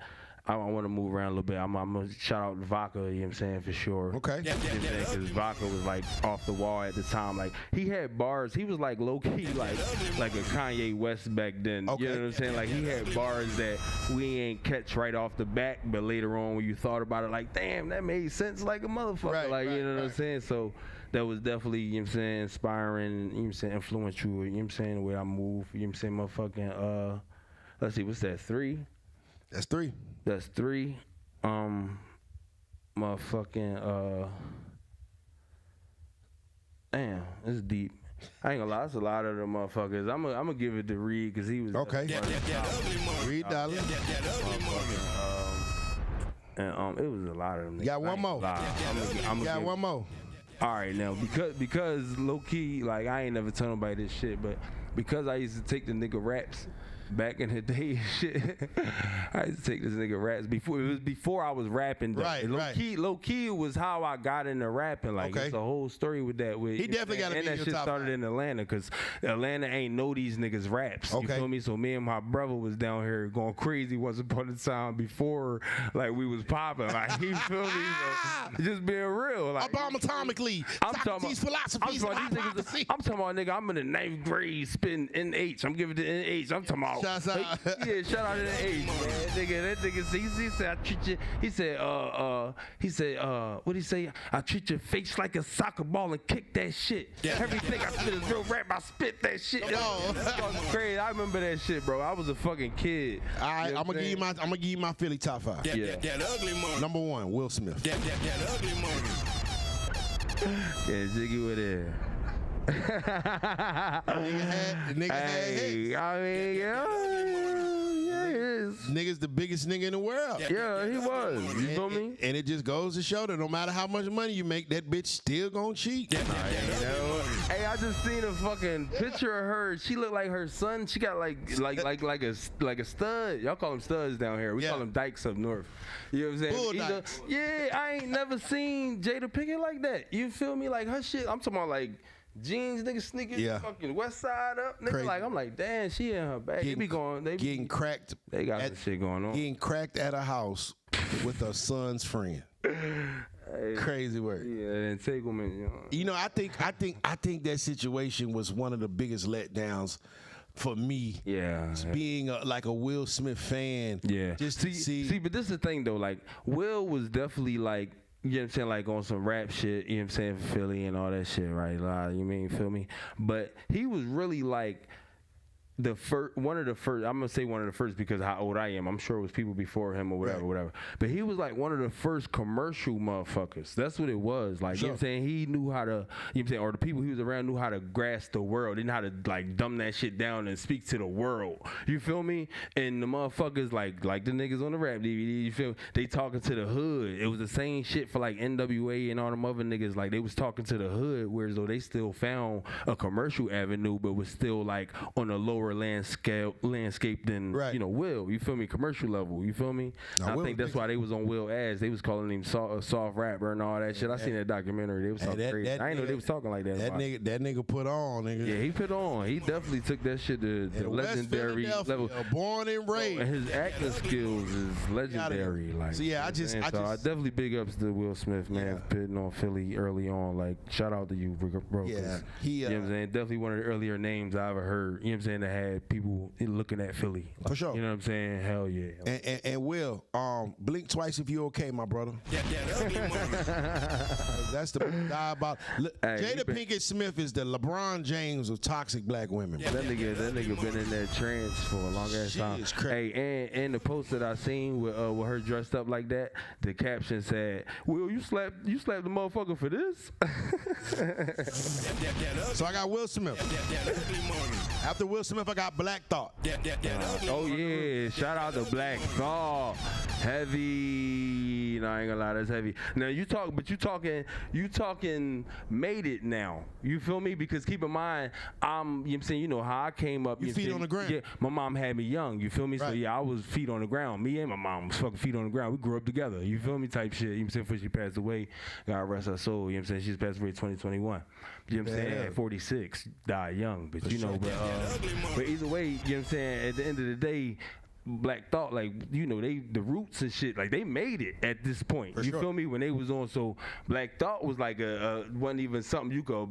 I want to move around a little bit. I'm gonna shout out Vodka, you know what I'm saying, for sure. Okay. Because Vodka was like off the wall at the time. Like he had bars. He was like low key like a Kanye West back then. Okay. You know what I'm saying? Like he had bars that we ain't catch right off the bat, but later on when you thought about it, like damn, that made sense like a motherfucker. Right, you know what I'm right. saying? So that was definitely, you know what I'm saying, inspiring, you know what I'm saying, influential, you know what I'm saying, the way I move, you know what I'm saying, motherfucking, let's see, what's that, 3? That's 3. That's 3. Motherfucking, damn, it's deep. I ain't gonna lie, that's a lot of them motherfuckers. I'm gonna give it to Reed, because he was Okay. Reed Dollar. and it was a lot of them. You got niggas. one I ain't more. gonna lie. I'm You got one more. All right, now because low key, like I ain't never told nobody this shit, but because I used to take the nigga raps back in the day and shit, I used to take this nigga raps before I was rapping. Though. Right, Low key was how I got into rapping. Like Okay. it's a whole story with that. He definitely gotta and be in that your shit top started 5. in Atlanta because Atlanta ain't know these niggas raps. Okay. You feel me? So me and my brother was down here going crazy once upon a time before like we was popping. Like you feel me? So, just being real. Like Atomically. I'm talking Socrates' philosophies about and these niggas. hypocrisy. I'm talking about nigga. I'm in the 9th grade, spitting NH. I'm giving the NH. I'm talking about. Shouts out. Yeah, shout out to the NH, man. That nigga. He said I treat you. He said what he say? I treat your face like a soccer ball and kick that shit. Everything I spit is real rap. I spit that shit. on. That's crazy. I remember that shit, bro. I was a fucking kid. All right, You know I'm what gonna give you my Philly top 5. Yeah. That ugly money. Number 1, Will Smith. That ugly money. Yeah, Jiggy with it. The nigga had Hey, hits. I mean, yeah, nigga's the biggest nigga in the world. Yeah, he was. You feel me? And it just goes to show that no matter how much money you make, that bitch still gonna cheat. Hey, I just seen a fucking picture of her. She looked like her son. She got like a stud. Y'all call them studs down here. We call them dykes up north. You know what I'm saying? Bull dykes. Yeah, I ain't never seen Jada Pinkett like that. You feel me? Like her shit. I'm talking about like jeans, nigga, sneakers, fucking West Side up, nigga. Crazy. Like I'm like, damn, she in her bag. They be going, they be getting cracked. They got some shit going on. Getting cracked at a house with her son's friend. Crazy work. Yeah, entanglement. You know, I think that situation was one of the biggest letdowns for me. Yeah, being like a Will Smith fan. Yeah, just to see. But this is the thing though. Like Will was definitely like. You know what I'm saying? Like on some rap shit, you know what I'm saying, for Philly and all that shit, right? You mean, feel me? But he was really like one of the first, I'm gonna say one of the first because of how old I am. I'm sure it was people before him or whatever. But he was like one of the first commercial motherfuckers. That's what it was. Like, you know what I'm saying? He knew how to, you know what I'm saying, or the people he was around knew how to grasp the world. They knew how to like dumb that shit down and speak to the world. You feel me? And the motherfuckers like the niggas on the rap DVD, you feel me? They talking to the hood. It was the same shit for like NWA and all them other niggas. Like they was talking to the hood, whereas though they still found a commercial avenue, but was still like on a lower landscape than you know Will. You feel me? Commercial level. You feel me? I think that's why they was on Will ass. They was calling him soft rapper and all that shit. I seen that documentary. They was talking crazy. I didn't know they was talking like that. That nigga put on, nigga. Yeah, he put on. He definitely took that shit to the legendary level. Born and raised. And his acting skills is legendary. Like, so yeah, I definitely big ups to Will Smith, man, putting on Philly early on. Like, shout out to you, bro. Yeah, you know what I'm saying? Definitely one of the earlier names I ever heard. You know what I'm saying? That had people looking at Philly. For sure. You know what I'm saying? Hell yeah. And Will, blink twice if you okay, my brother. That's the die about. Jada Pinkett Smith is the LeBron James of toxic black women. That nigga been in that trance for a long ass time. Hey, and the post that I seen with her dressed up like that, the caption said, "Will, you slapped the motherfucker for this?" So I got Will Smith. After Will Smith, I got Black Thought. Oh yeah, shout out to Black Thought. Heavy. No, I ain't gonna lie, that's heavy. Now you talking made it now. You feel me? Because keep in mind, you know what I'm saying, you know how I came up. You feet on the ground. Yeah, my mom had me young. You feel me? Right. So yeah, I was feet on the ground. Me and my mom was fucking feet on the ground. We grew up together. You feel me? Type shit. You know what I'm saying? Before she passed away, God rest her soul. You know what I'm saying? She's passed away 2021. You know what I'm saying? At 46, died young. But you know, but either way, you know what I'm saying? At the end of the day, Black Thought, like, you know, the roots and shit, like, they made it at this point. Feel me? When they was on, so Black Thought was like wasn't even something you could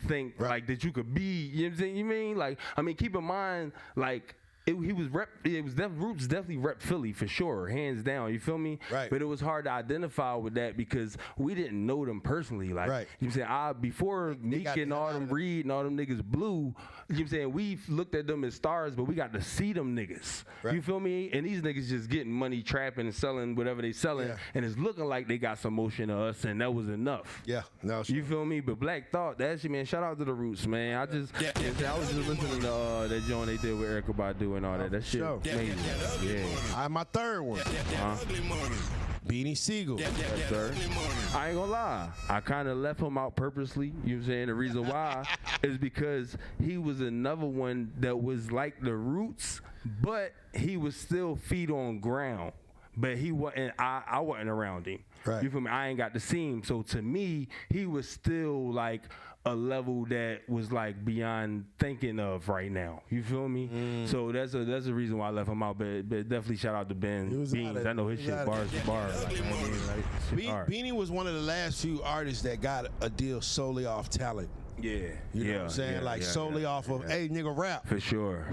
think like that you could be. You know what I'm saying? You mean, like, I mean, keep in mind, like, Roots definitely rep Philly for sure, hands down. You feel me? Right. But it was hard to identify with that because we didn't know them personally. Like, you know what I'm saying? Before Meek and all them Reed and all them niggas blew, you know what I'm saying? We looked at them as stars, but we got to see them niggas. Right. You feel me? And these niggas just getting money, trapping and selling whatever they selling, and it's looking like they got some motion to us, and that was enough. Yeah. No. You feel me? But Black Thought, that shit, man. Shout out to the Roots, man. I was just listening to that joint they did with Erykah Badu and all that. That shit amazing. Yeah. I have my third one. Beanie Siegel. Yes, sir. I ain't gonna lie. I kind of left him out purposely. You know what I'm saying? The reason why is because he was another one that was like the Roots, but he was still feet on ground. But he wasn't. I wasn't around him. Right. You feel me? I ain't got to see him. So to me, he was still like a level that was like beyond thinking of right now. You feel me? So that's a reason why I left him out. But definitely shout out to Ben Beans. I know his shit bars to bar. Beanie was one of the last few artists that got a deal solely off talent. Yeah. You know what I'm saying? Solely off of, hey, nigga, rap. For sure.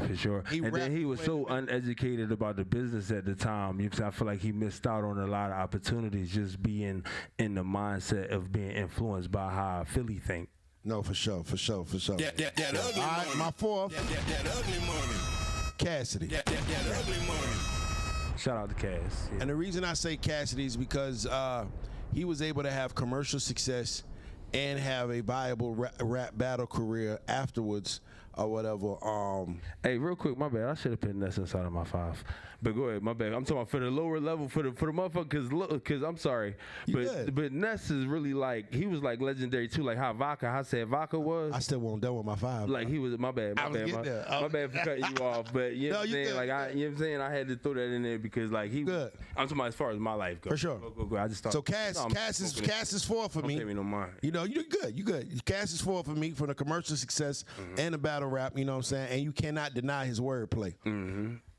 And then he was so uneducated about the business at the time. You know, I feel like he missed out on a lot of opportunities just being in the mindset of being influenced by how Philly think. No, for sure. That ugly All right, my fourth. That ugly money. Cassidy. That ugly money. Shout out to Cass. Yeah. And the reason I say Cassidy is because he was able to have commercial success and have a viable rap battle career afterwards or whatever. Hey, real quick, my bad. I should have put Ness inside of my 5. But go ahead, my bad. I'm talking about for the lower level, for the motherfuckers, because I'm sorry. But Ness is really like, he was like legendary too, like how said Vaca was. I still won't done with my 5. Like he was, my bad for cutting you off. But you know what I'm saying? Like, you know what I'm saying? I had to throw that in there because like he good. I'm talking about as far as my life goes. For sure. Go. I just thought. So Cass is 4 for me. Don't pay me no mind. You know, you good. Cass is 4 for me for the commercial success and the battle rap, you know what I'm saying? And you cannot deny his wordplay.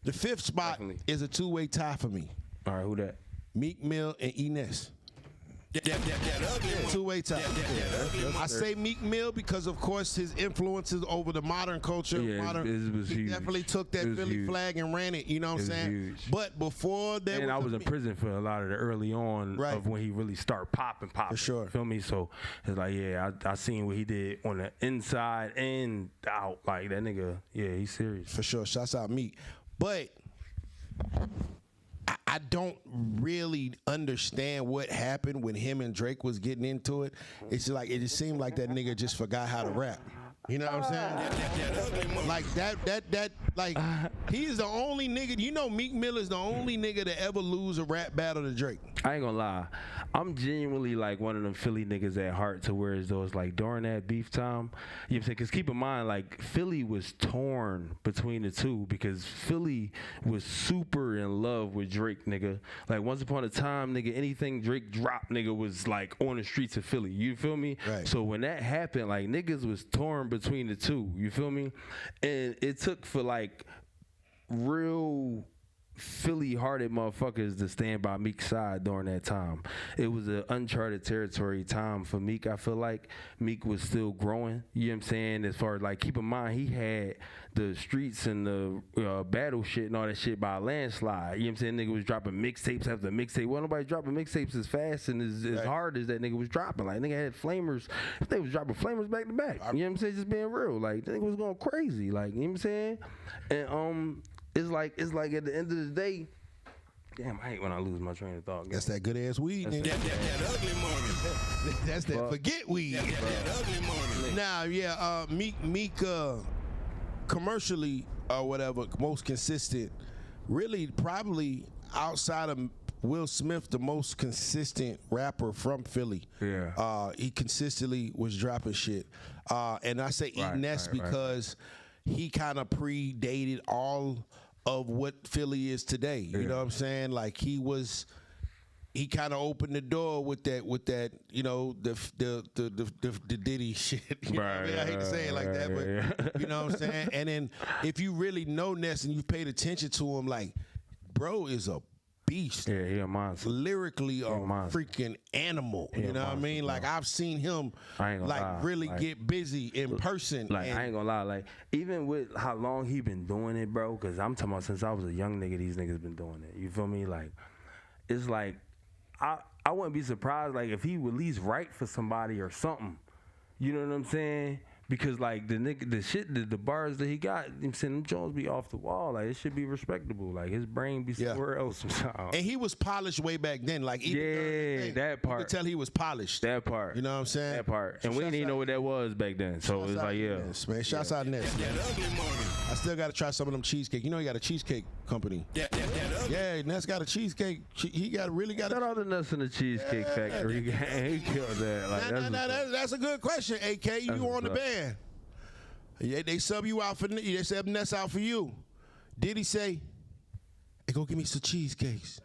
The 5th spot is a 2-way tie for me. All right, who that? Meek Mill and Ines. 2-way tie. I say Meek Mill because, of course, his influences over the modern culture. Yeah, it was he huge. definitely took that Philly flag and ran it. You know what I'm saying? Huge. But before that, and I was in prison for a lot of the early on of when he really started popping. For sure. Feel me? So it's like, yeah, I seen what he did on the inside and out. Like that nigga, yeah, he's serious. For sure. Shouts out Meek. But I don't really understand what happened when him and Drake was getting into it. It's just like, it just seemed like that nigga just forgot how to rap. You know what I'm saying? Like like he is the only nigga. You know, Meek Mill is the only nigga to ever lose a rap battle to Drake. I ain't gonna lie, I'm genuinely like one of them Philly niggas at heart. To where it's those like during that beef time, you know what I'm saying? Because keep in mind, like Philly was torn between the two because Philly was super in love with Drake, nigga. Like once upon a time, nigga, anything Drake dropped, nigga, was like on the streets of Philly. You feel me? Right. So when that happened, like niggas was torn between the two. You feel me? And it took for like real Philly-hearted motherfuckers to stand by Meek's side during that time. It was an uncharted territory time for Meek. I feel like Meek was still growing. You know what I'm saying? As far as like, keep in mind, he had the streets and the battle shit and all that shit by a landslide. You know what I'm saying? Nigga was dropping mixtapes after mixtape. Well, nobody dropping mixtapes as fast and as hard as that nigga was dropping. Like, nigga had flamers. They was dropping flamers back to back. You know what I'm saying? Just being real. Like, that nigga was going crazy. Like, you know what I'm saying? And it's like at the end of the day, damn, I hate when I lose my train of thought. That's that good ass weed, nigga. That ugly money. That's that forget weed. That ugly money. Nah, yeah, Meek commercially or whatever, most consistent, really probably outside of Will Smith, the most consistent rapper from Philly. Yeah. He consistently was dropping shit. And I say Ness because he kind of predated all of what Philly is today. You know what I'm saying? Like he kind of opened the door with that, you know, the Diddy shit. You know what I mean? I hate to say it like that, but you know what I'm saying? And then if you really know Ness and you've paid attention to him, like, bro is a beast. Yeah, he a monster. Lyrically a freaking animal. You know what I mean? Like I've seen him like really get busy in person. Like I ain't gonna lie, like even with how long he been doing it, bro, cause I'm talking about since I was a young nigga, these niggas been doing it. You feel me? Like it's like I wouldn't be surprised like if he would at least write for somebody or something. You know what I'm saying? Because like the bars that he got, I'm saying them Jones be off the wall. Like it should be respectable. Like his brain be somewhere else sometimes. And he was polished way back then. Like even that part. You could tell he was polished. That part. You know what I'm saying? That part. And we didn't even know what that was back then. So it's like Ness, man. Shouts out Ness. That ugly money. I still got to try some of them cheesecake. You know he got a cheesecake company. That ugly. Yeah, Ness got a cheesecake. He really got. Shout out to Nuts in the Cheesecake Factory. He killed that. Like, that's a good question, AK. You on the band? Yeah, they sub you out for. They sub Ness out for you. Did he say, "Hey, go give me some cheesecakes"?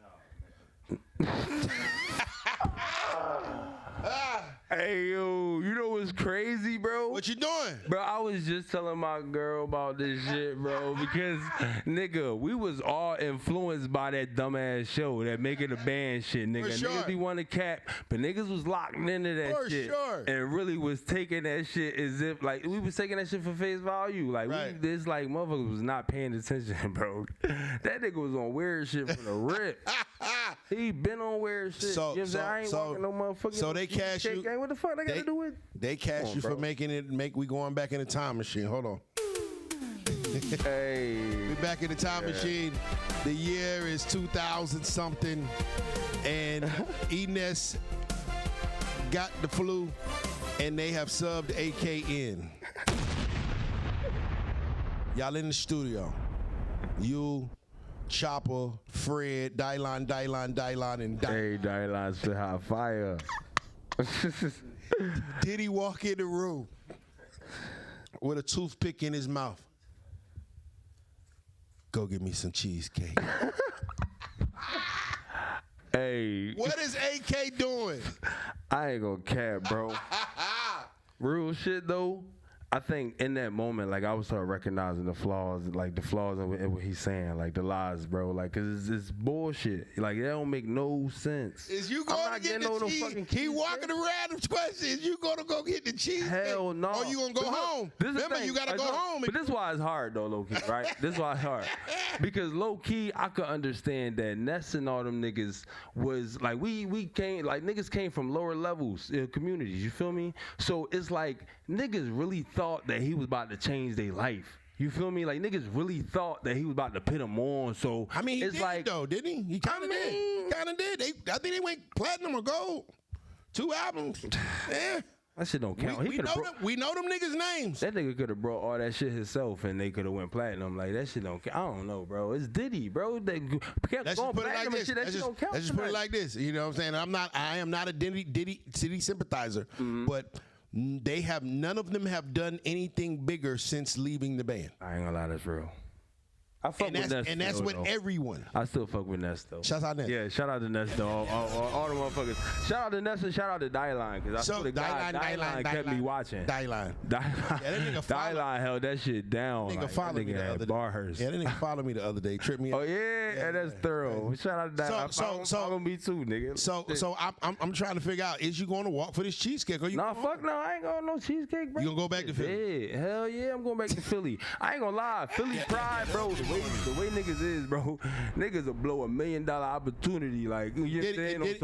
Hey, yo, you know what's crazy, bro? What you doing? Bro, I was just telling my girl about this shit, bro, because, nigga, we was all influenced by that dumbass show, that Making a Band shit, nigga. For sure. Niggas be wanting to cap, but niggas was locked into that For shit. sure. And really was taking that shit as if, like, we was taking that shit for face value. Like, this, like, motherfuckers was not paying attention, bro. That nigga was on weird shit from the rip. He been on weird shit. So, you know what I'm saying? I ain't walking no motherfucking. So they cash you. What the fuck they gotta do with? They cash you for making it. We going back in the time machine. Hold on. Hey. We back in the time machine. The year is 2000 something, and Enes got the flu, and they have subbed AK in. Y'all in the studio. You, Chopper, Fred, Dylan, and Dylan. Hey, Dylan, spit hot fire. Diddy walk in the room with a toothpick in his mouth. Go get me some cheesecake. Hey. What is AK doing? I ain't gonna cap, bro. Real shit, though. I think in that moment, like, I would start recognizing the flaws, like, the flaws in what he's saying, like, the lies, bro. Like, because it's bullshit. Like, that don't make no sense. Is you going to get the cheese? He walking around the question. Is you going to go get the cheese? Hell no. Or you going to go home? Remember, you got to go home. But this is why it's hard, though, low-key, right? This is why it's hard. Because low-key, I could understand that Ness and all them niggas was, like, we came, like, niggas came from lower levels, communities, you feel me? So it's like, niggas really thought that he was about to change their life. You feel me? Like, niggas really thought that he was about to put them on. So I mean, he it's did, like, though, didn't he? He kind of did. He kind of did. I think they went platinum or gold. 2 albums. Yeah. That shit don't count. We know them niggas' names. That nigga could have brought all that shit himself, and they could have went platinum. Like, that shit don't count. I don't know, bro. It's Diddy, bro. They kept Let's going just put it like platinum and this. shit. That shit don't count. Let's just put it like this. You know what I'm saying? I am not a Diddy sympathizer, but none of them have done anything bigger since leaving the band. I ain't gonna lie, that's real. I fuck with Ness. And that's with everyone. I still fuck with Ness, though. Shout out Ness. Yeah, shout out to Ness, though. All the motherfuckers. Shout out to Ness and shout out to Dylan, because I swear to God, Dylan kept me watching. Dylan held that shit down. That nigga like, followed me the other day. Bars. Yeah, that nigga followed me the other day. Tripped me. Oh, yeah, that's thorough. Shout out to Dylan. Follow me, too, nigga. So I'm trying to figure out, is you going to walk for this cheesecake? Or you Nah, fuck no. I ain't going no cheesecake, bro. You going to go back to Philly? Yeah, hell yeah, I'm going back to Philly. I ain't gonna lie. Philly pride, bro. The way niggas is, bro. Niggas will blow $1 million opportunity. Like, you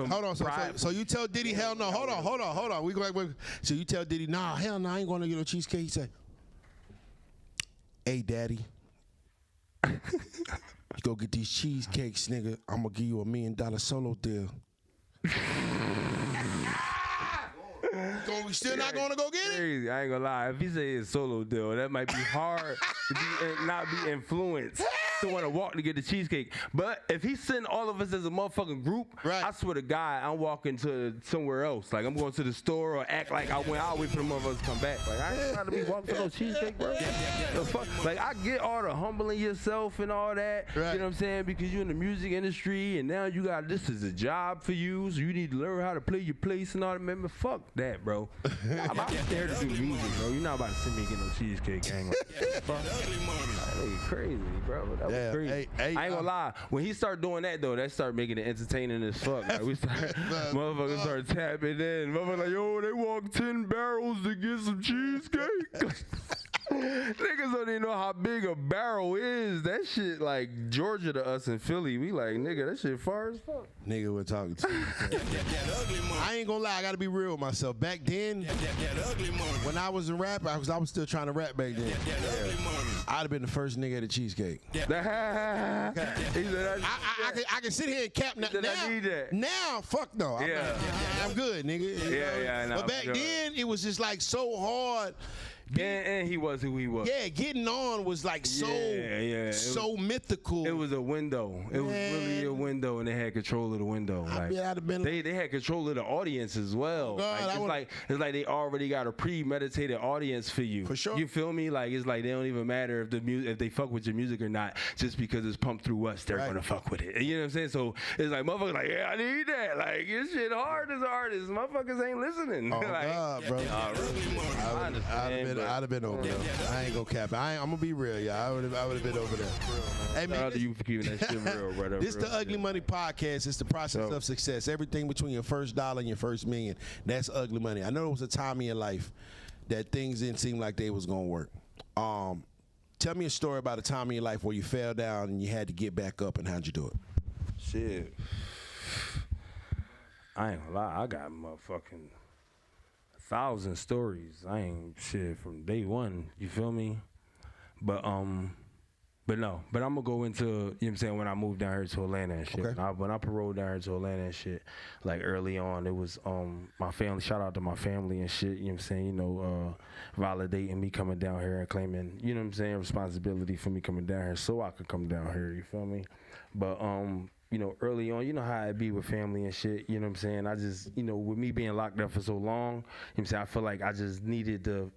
hold on. So you tell Diddy, hell no. Hold on. We go back. So you tell Diddy, nah, hell no, I ain't going to get no cheesecake. He say, hey, daddy, you go get these cheesecakes, nigga. I'm going to give you $1 million solo deal. We still not going to go get it? Crazy. I ain't gonna lie. If he say it's solo deal, that might be hard to not be influenced to want to walk to get the cheesecake. But if he send all of us as a motherfucking group, right, I swear to God, I'm walking to somewhere else. Like, I'm going to the store or act like I went. I'll wait for the motherfuckers to come back. Like, I ain't trying to be walking for no cheesecake, bro. The fuck? Like, I get all the humbling yourself and all that. Right. You know what I'm saying? Because you're in the music industry and now you got this is a job for you, so you need to learn how to play your place and all that. Man, fuck that, bro. I'm out there to do music, bro. You're not about to send me to get no cheesecake. Hey, crazy, bro. That was crazy. I ain't gonna lie. When he started doing that, though, that started making it entertaining as fuck. Like, motherfuckers started tapping in. Motherfuckers like, yo, they walked 10 barrels to get some cheesecake. Niggas don't even know how big a barrel is. That shit like Georgia to us in Philly. We like, nigga, that shit far as fuck. Nigga, we're talking to you. I ain't gonna lie, I gotta be real with myself. Back then, when I was in rap, I was still trying to rap back then. I'd have been the first nigga at a cheesecake. I can sit here and cap now, fuck no. I'm good, nigga. Yeah. But back then, it was just like so hard. And he was who he was. Yeah, getting on was like so mythical. It was a window. It was really a window, and they had control of the window. Like, they had control of the audience as well. It's like they already got a premeditated audience for you. For sure. You feel me? Like, it's like they don't even matter if they fuck with your music or not. Just because it's pumped through us, they're gonna fuck with it. You know what I'm saying? So it's like motherfuckers like, yeah, I need that. Like, your shit hard as an artist. Motherfuckers ain't listening. Oh like, God, bro. I understand. I'd have been over there. I ain't gonna cap it. I'm gonna be real, y'all. I would have been over there. Hey, man, shout out to you for keeping that shit real, brother. This the Ugly Money Podcast. It's the process of success. Everything between your first dollar and your first million. That's Ugly Money. I know there was a time in your life that things didn't seem like they was gonna work. Tell me a story about a time in your life where you fell down and you had to get back up, and how'd you do it? Shit. I ain't gonna lie. I got motherfucking 1,000 stories. I ain't shit from day one. You feel me? But But I'm gonna go into, you know what I'm saying, when I moved down here to Atlanta and shit. Okay. When I paroled down here to Atlanta and shit, like early on, it was my family, shout out to my family and shit, you know what I'm saying, validating me coming down here and claiming, you know what I'm saying, responsibility for me coming down here so I could come down here, you feel me? But early on, you know how it be with family and shit, you know what I'm saying? I just, with me being locked up for so long, you know what I'm saying, I feel like I just needed to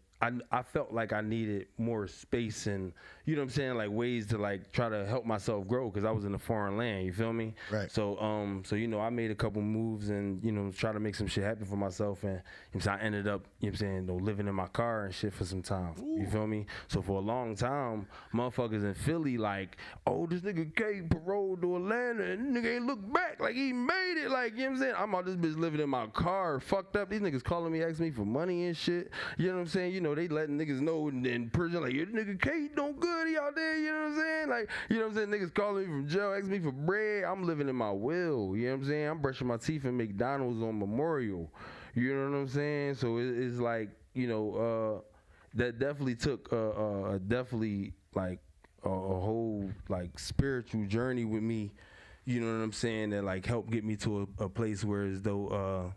I felt like I needed more space and, you know what I'm saying, like ways to like try to help myself grow because I was in a foreign land, you feel me? Right. So, I made a couple moves and, try to make some shit happen for myself and, I ended up, you know what I'm saying, living in my car and shit for some time, you feel me? So for a long time, motherfuckers in Philly like, oh, this nigga K paroled to Atlanta and nigga ain't look back, like he made it, like, you know what I'm saying? I'm out this bitch living in my car, fucked up, these niggas calling me, asking me for money and shit, you know what I'm saying? They letting niggas know in prison, like, your nigga K don't good, he out there, you know what I'm saying? Like, you know what I'm saying? Niggas calling me from jail, asking me for bread. I'm living in my will, you know what I'm saying? I'm brushing my teeth in McDonald's on Memorial, you know what I'm saying? So it's like, that definitely took definitely like a whole like spiritual journey with me, you know what I'm saying? That like helped get me to a place where as though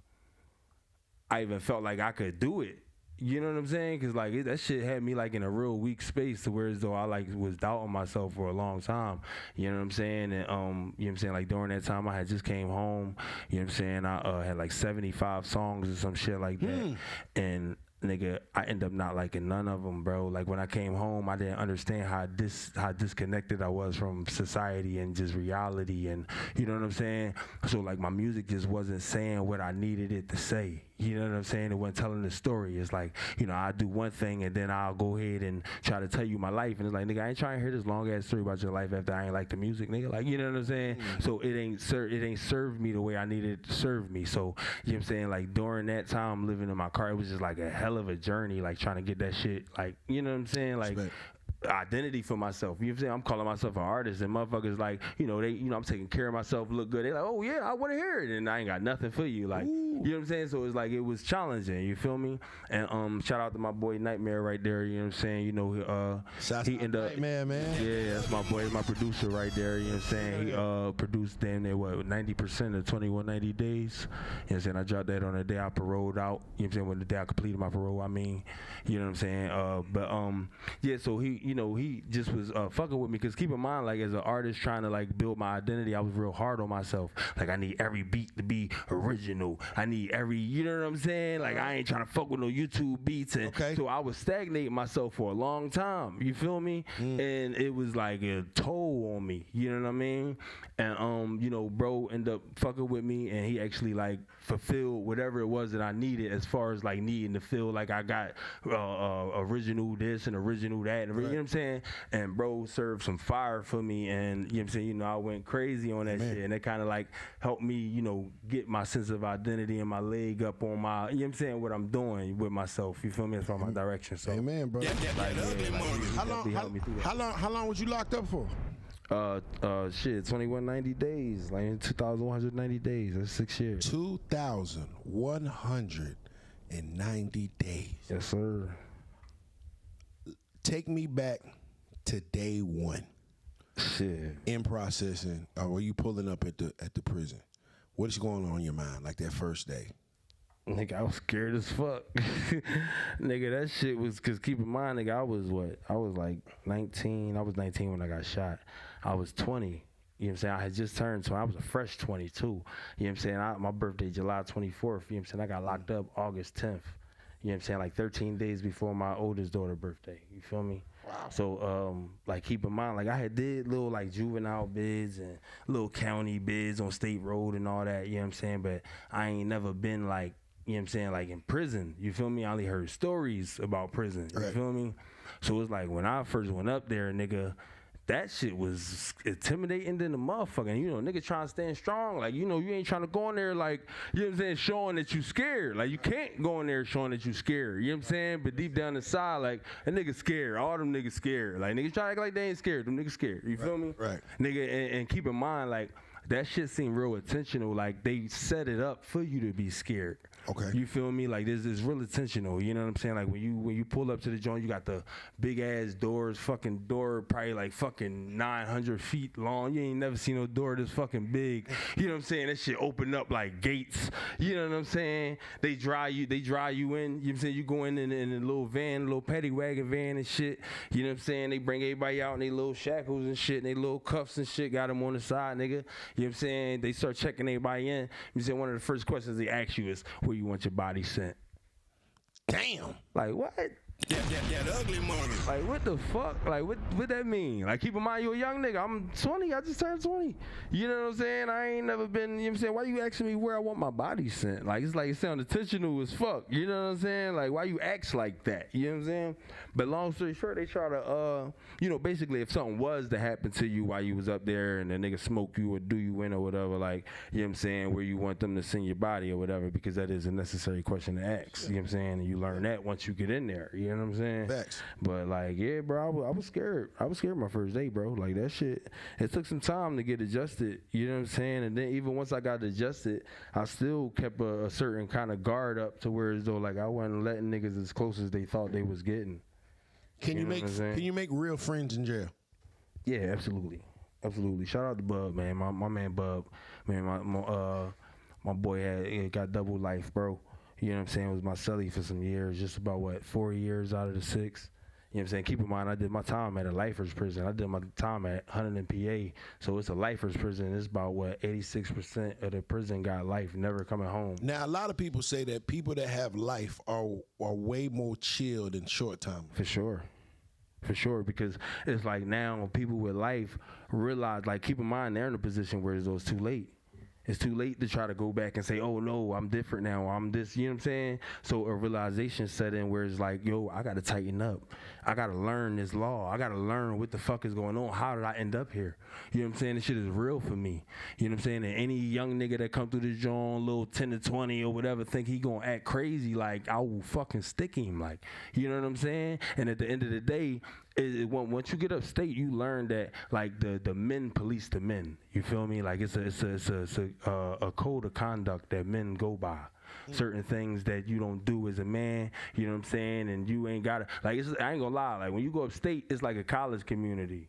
I even felt like I could do it. You know what I'm saying? Because, like, that shit had me, like, in a real weak space to where as though I, like, was doubting myself for a long time. You know what I'm saying? And, you know what I'm saying? Like, during that time, I had just came home. You know what I'm saying? I had, like, 75 songs or some shit like that. And, nigga, I end up not liking none of them, bro. Like, when I came home, I didn't understand how disconnected I was from society and just reality. And, you know what I'm saying? So, like, my music just wasn't saying what I needed it to say. You know what I'm saying? It wasn't telling the story. It's like, I do one thing and then I'll go ahead and try to tell you my life. And it's like, nigga, I ain't trying to hear this long ass story about your life after I ain't like the music, nigga. Like, you know what I'm saying? So it ain't served me the way I needed it to serve me. So, you know what I'm saying? Like, during that time living in my car, it was just like a hell of a journey, like trying to get that shit, like, you know what I'm saying? Like, identity for myself. You know what I'm saying? I'm calling myself an artist and motherfuckers like, I'm taking care of myself, look good. They like, oh yeah, I want to hear it. And I ain't got nothing for you. Like, you know what I'm saying? So it's like, it was challenging. You feel me? And shout out to my boy Nightmare right there. You know what I'm saying? He ended up, Nightmare, man. Yeah, that's my boy, my producer right there. You know what I'm saying? He produced damn near 90% of 2190 days. You know what I'm saying? I dropped that on the day I paroled out. You know what I'm saying? When the day I completed my parole, I mean, you know what I'm saying? Yeah, so he just was fucking with me because keep in mind, like, as an artist trying to like build my identity, I was real hard on myself. Like, I need every beat to be original. I need every, you know what I'm saying? Like, I ain't trying to fuck with no YouTube beats. And so I was stagnating myself for a long time. You feel me? And it was like a toll on me. You know what I mean? And bro ended up fucking with me, and he actually like fulfilled whatever it was that I needed as far as like needing to feel like I got original this and original that, and you know what I'm saying? And bro served some fire for me, and you know what I'm saying, I went crazy on that shit, and it kind of like helped me, get my sense of identity and my leg up on my, you know what I'm saying, what I'm doing with myself, you feel me, as far as my direction. So amen, bro. How long was you locked up for? 2190 days, like 2,190 days. That's 6 years. 2,190 days. Yes, sir. Take me back to day one. Shit. In processing, or were you pulling up at the prison? What is going on in your mind, like that first day? Nigga, I was scared as fuck. Nigga, that shit was, cause keep in mind, nigga, I was like 19. I was 19 when I got shot. I was 20. You know what I'm saying? I had just turned 20. I was a fresh 22. You know what I'm saying? My birthday, July 24th. You know what I'm saying? I got locked up August 10th. You know what I'm saying? Like 13 days before my oldest daughter's birthday. You feel me? Wow. So, like, keep in mind, like, I had did little, like, juvenile bids and little county bids on State Road and all that, you know what I'm saying? But I ain't never been, like, you know what I'm saying, like, in prison. You feel me? I only heard stories about prison. You feel me? So it's like, when I first went up there, nigga, that shit was intimidating than the motherfucker. And, nigga trying to stand strong. Like, you ain't trying to go in there like, you know what I'm saying, showing that you scared. Like, you can't go in there showing that you scared. You know what I'm saying? But deep down inside, like, a nigga scared. All them niggas scared. Like, niggas try to act like they ain't scared. Them niggas scared. You feel me? Right. Nigga, and keep in mind, like, that shit seemed real intentional. Like they set it up for you to be scared. Okay. You feel me? Like this is real intentional. You know what I'm saying? Like when you pull up to the joint, you got the big ass doors, fucking door probably like fucking 900 feet long. You ain't never seen no door this fucking big. You know what I'm saying? That shit open up like gates. You know what I'm saying? They dry you in. You know what I'm saying? You go in a little van, a little paddy wagon van and shit. You know what I'm saying? They bring everybody out in their little shackles and shit, and they little cuffs and shit. Got them on the side, nigga. You know what I'm saying? They start checking everybody in. You saying one of the first questions they ask you is, where you want your body sent? Damn. Like what? That ugly money. Like what the fuck? Like what that mean? Like keep in mind you a young nigga. I'm 20. I just turned 20. You know what I'm saying? I ain't never been. You know what I'm saying? Why you asking me where I want my body sent? Like it's like it sound intentional as fuck. You know what I'm saying? Like why you act like that? You know what I'm saying? But long story short, they try to you know, basically if something was to happen to you while you was up there and the nigga smoke you or do you in or whatever, like you know what I'm saying, where you want them to send your body or whatever, because that is a necessary question to ask. You know what I'm saying? And you learn that once you get in there. You know what I'm saying? Facts. But like, yeah, bro, I was scared. I was scared my first day, bro. Like that shit, it took some time to get adjusted. You know what I'm saying? And then even once I got adjusted, I still kept a certain kind of guard up to where as though like I wasn't letting niggas as close as they thought they was getting. Can you make real friends in jail? Yeah, absolutely. Shout out to Bub, man. My man Bub, man. My boy got double life, bro. You know what I'm saying? It was my cellie for some years, just about 4 years out of the 6. You know what I'm saying? Keep in mind, I did my time at a lifer's prison. I did my time at Huntington, PA. So it's a lifer's prison. It's about 86% of the prison got life, never coming home. Now, a lot of people say that people that have life are way more chill than short time. For sure, because it's like now people with life realize, like, keep in mind they're in a position where it's too late. It's too late to try to go back and say, oh, no, I'm different now. I'm this, you know what I'm saying? So a realization set in where it's like, yo, I got to tighten up. I got to learn this law. I got to learn what the fuck is going on. How did I end up here? You know what I'm saying? This shit is real for me. You know what I'm saying? And any young nigga that come through this joint, little 10 to 20 or whatever, think he going to act crazy, like, I will fucking stick him. Like, you know what I'm saying? And at the end of the day, once you get upstate, you learn that like the men police the men. You feel me? Like it's a code of conduct that men go by. Certain things that you don't do as a man. You know what I'm saying? And you ain't gotta like. I ain't gonna lie. Like when you go upstate, it's like a college community.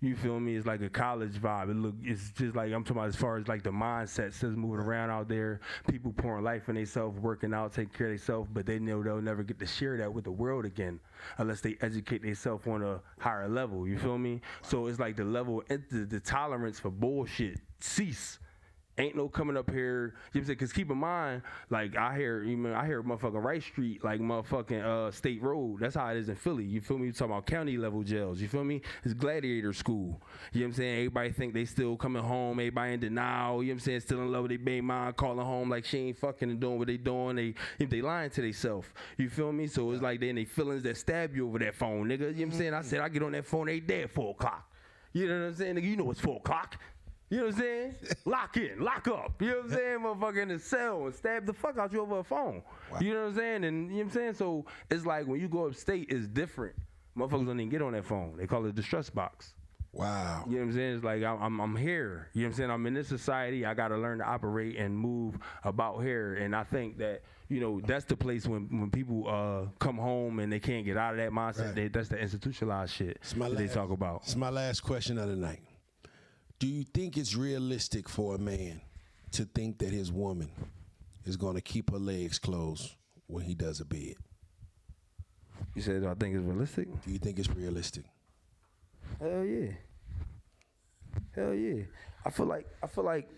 You feel me? It's like a college vibe. It's just like I'm talking about as far as like the mindset says moving around out there. People pouring life in themselves, working out, taking care of themselves, but they know they'll never get to share that with the world again unless they educate themselves on a higher level. You feel me? So it's like the level, the tolerance for bullshit cease. Ain't no coming up here, you know what I'm saying? Because keep in mind, like, I hear motherfucking Rice Street, like motherfucking State Road. That's how it is in Philly. You feel me? You talking about county level jails. You feel me? It's gladiator school. You know what I'm saying? Everybody think they still coming home. Everybody in denial. You know what I'm saying? Still in love with their baby mom, calling home like she ain't fucking and doing what they doing. They lying to themselves. You feel me? So it's like they in their feelings that stab you over that phone, nigga. You know what I'm saying? I said I get on that phone every day at 4 o'clock. You know what I'm saying? Nigga, you know it's 4 o'clock. You know what I'm saying? Lock in, lock up. You know what I'm saying? Motherfucker in the cell and stab the fuck out you over a phone. Wow. You know what I'm saying? And you know what I'm saying? So it's like when you go upstate, it's different. Motherfuckers don't even get on that phone. They call it the stress box. Wow. You know what I'm saying? It's like I'm here. You know what I'm saying? I'm in this society. I got to learn to operate and move about here. And I think that, you know, that's the place when people come home and they can't get out of that mindset. Right. That's the institutionalized shit that they talk about. It's my last question of the night. Do you think it's realistic for a man to think that his woman is going to keep her legs closed when he does a bed? You said, do I think it's realistic? Do you think it's realistic? Hell yeah. Hell yeah. I feel like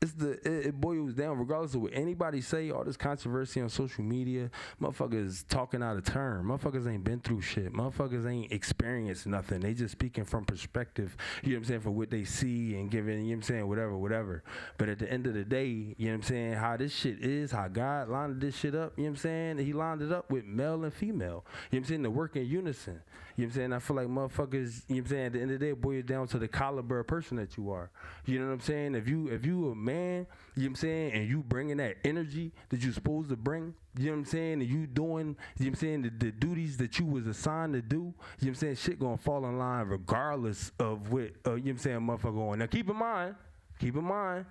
it boils down, regardless of what anybody say, all this controversy on social media, motherfuckers talking out of turn. Motherfuckers ain't been through shit. Motherfuckers ain't experienced nothing. They just speaking from perspective, you know what I'm saying, for what they see and giving, you know what I'm saying, whatever. But at the end of the day, you know what I'm saying, how this shit is, how God lined this shit up, you know what I'm saying, he lined it up with male and female. You know what I'm saying, to work in unison. You know what I'm saying, I feel like motherfuckers, you know what I'm saying, at the end of the day, it boils down to the caliber of person that you are. You know what I'm saying? If you a man, you know what I'm saying, and you bringing that energy that you supposed to bring, you know what I'm saying, and you doing, you know what I'm saying, the duties that you was assigned to do, you know what I'm saying, shit gonna fall in line regardless of what, you know what I'm saying, motherfucker on. Now keep in mind, keep in mind,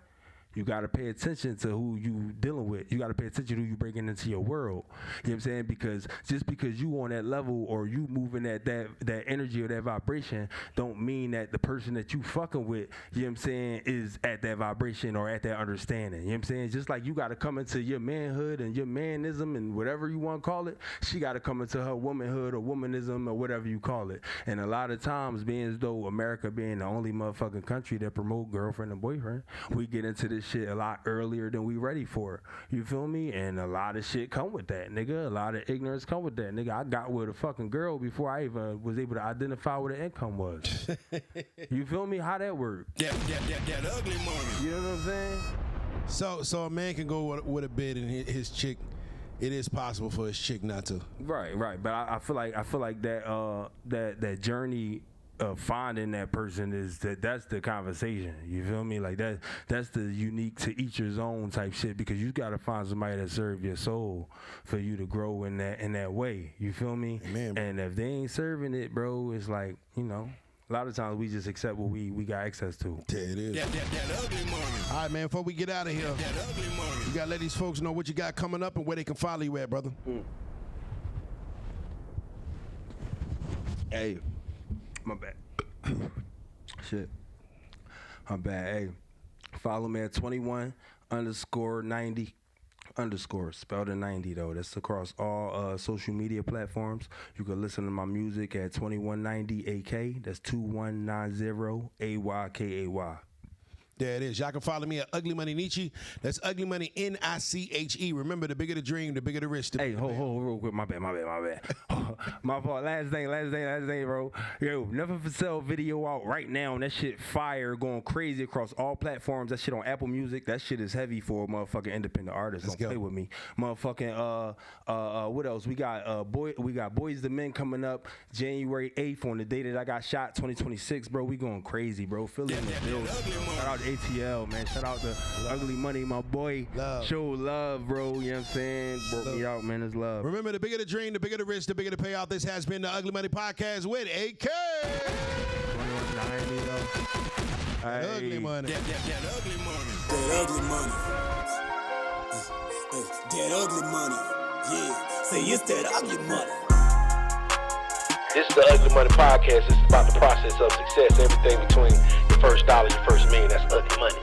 you got to pay attention to who you dealing with. You got to pay attention to who you bringing into your world. You know what I'm saying? Because just because you on that level or you moving at that energy or that vibration don't mean that the person that you fucking with, you know what I'm saying, is at that vibration or at that understanding. You know what I'm saying? Just like you got to come into your manhood and your manism and whatever you want to call it, she got to come into her womanhood or womanism or whatever you call it. And a lot of times, being as though America being the only motherfucking country that promote girlfriend and boyfriend, we get into this shit a lot earlier than we ready for. You feel me? And a lot of shit come with that, nigga. A lot of ignorance come with that, nigga. I got with a fucking girl before I even was able to identify what the income was. You feel me? How that work? That ugly money. You know what I'm saying? So a man can go with a bid and his chick. It is possible for his chick not to. Right. But I feel like that journey of finding that person that's the conversation. You feel me? Like that's the unique to each your own type shit, because you gotta find somebody that serve your soul for you to grow in that way. You feel me? Amen, bro. And if they ain't serving it, bro, it's like, you know, a lot of times we just accept what we got access to. Yeah, it is. That ugly money. All right, man, before we get out of here, that ugly money. You gotta let these folks know what you got coming up and where they can follow you at, brother. Hey, my bad. Shit. My bad. Hey, follow me at 21_90_. Spelled in 90 though. That's across all social media platforms. You can listen to my music at 2190AK. That's 2190 AYKAY. There it is. Y'all can follow me at Ugly Money Nietzsche. That's Ugly Money NICHE. Remember, the bigger the dream, the bigger the risk. Hey, hold real quick. My bad. My fault. Last thing, bro. Yo, Nothing for Sale video out right now. And that shit fire, going crazy across all platforms. That shit on Apple Music. That shit is heavy for a motherfucking independent artist. Don't play with me. Motherfucking what else? We got Boys the Men coming up January 8th on the day that I got shot, 2026, bro. We going crazy, bro. Philly in the building. Shout out to ATL, man. Shout out to Ugly Money, my boy. Love. Show love, bro. You know what I'm saying? Broke me out, man. It's love. Remember, the bigger the dream, the bigger the risk, the bigger the payout. This has been the Ugly Money Podcast with AK. 2190, though. That ugly money. That ugly money. That ugly money. That ugly money. Yeah. Say it's that ugly money. This is the Ugly Money Podcast. It's about the process of success. Everything between your first dollar, your first million. That's ugly money.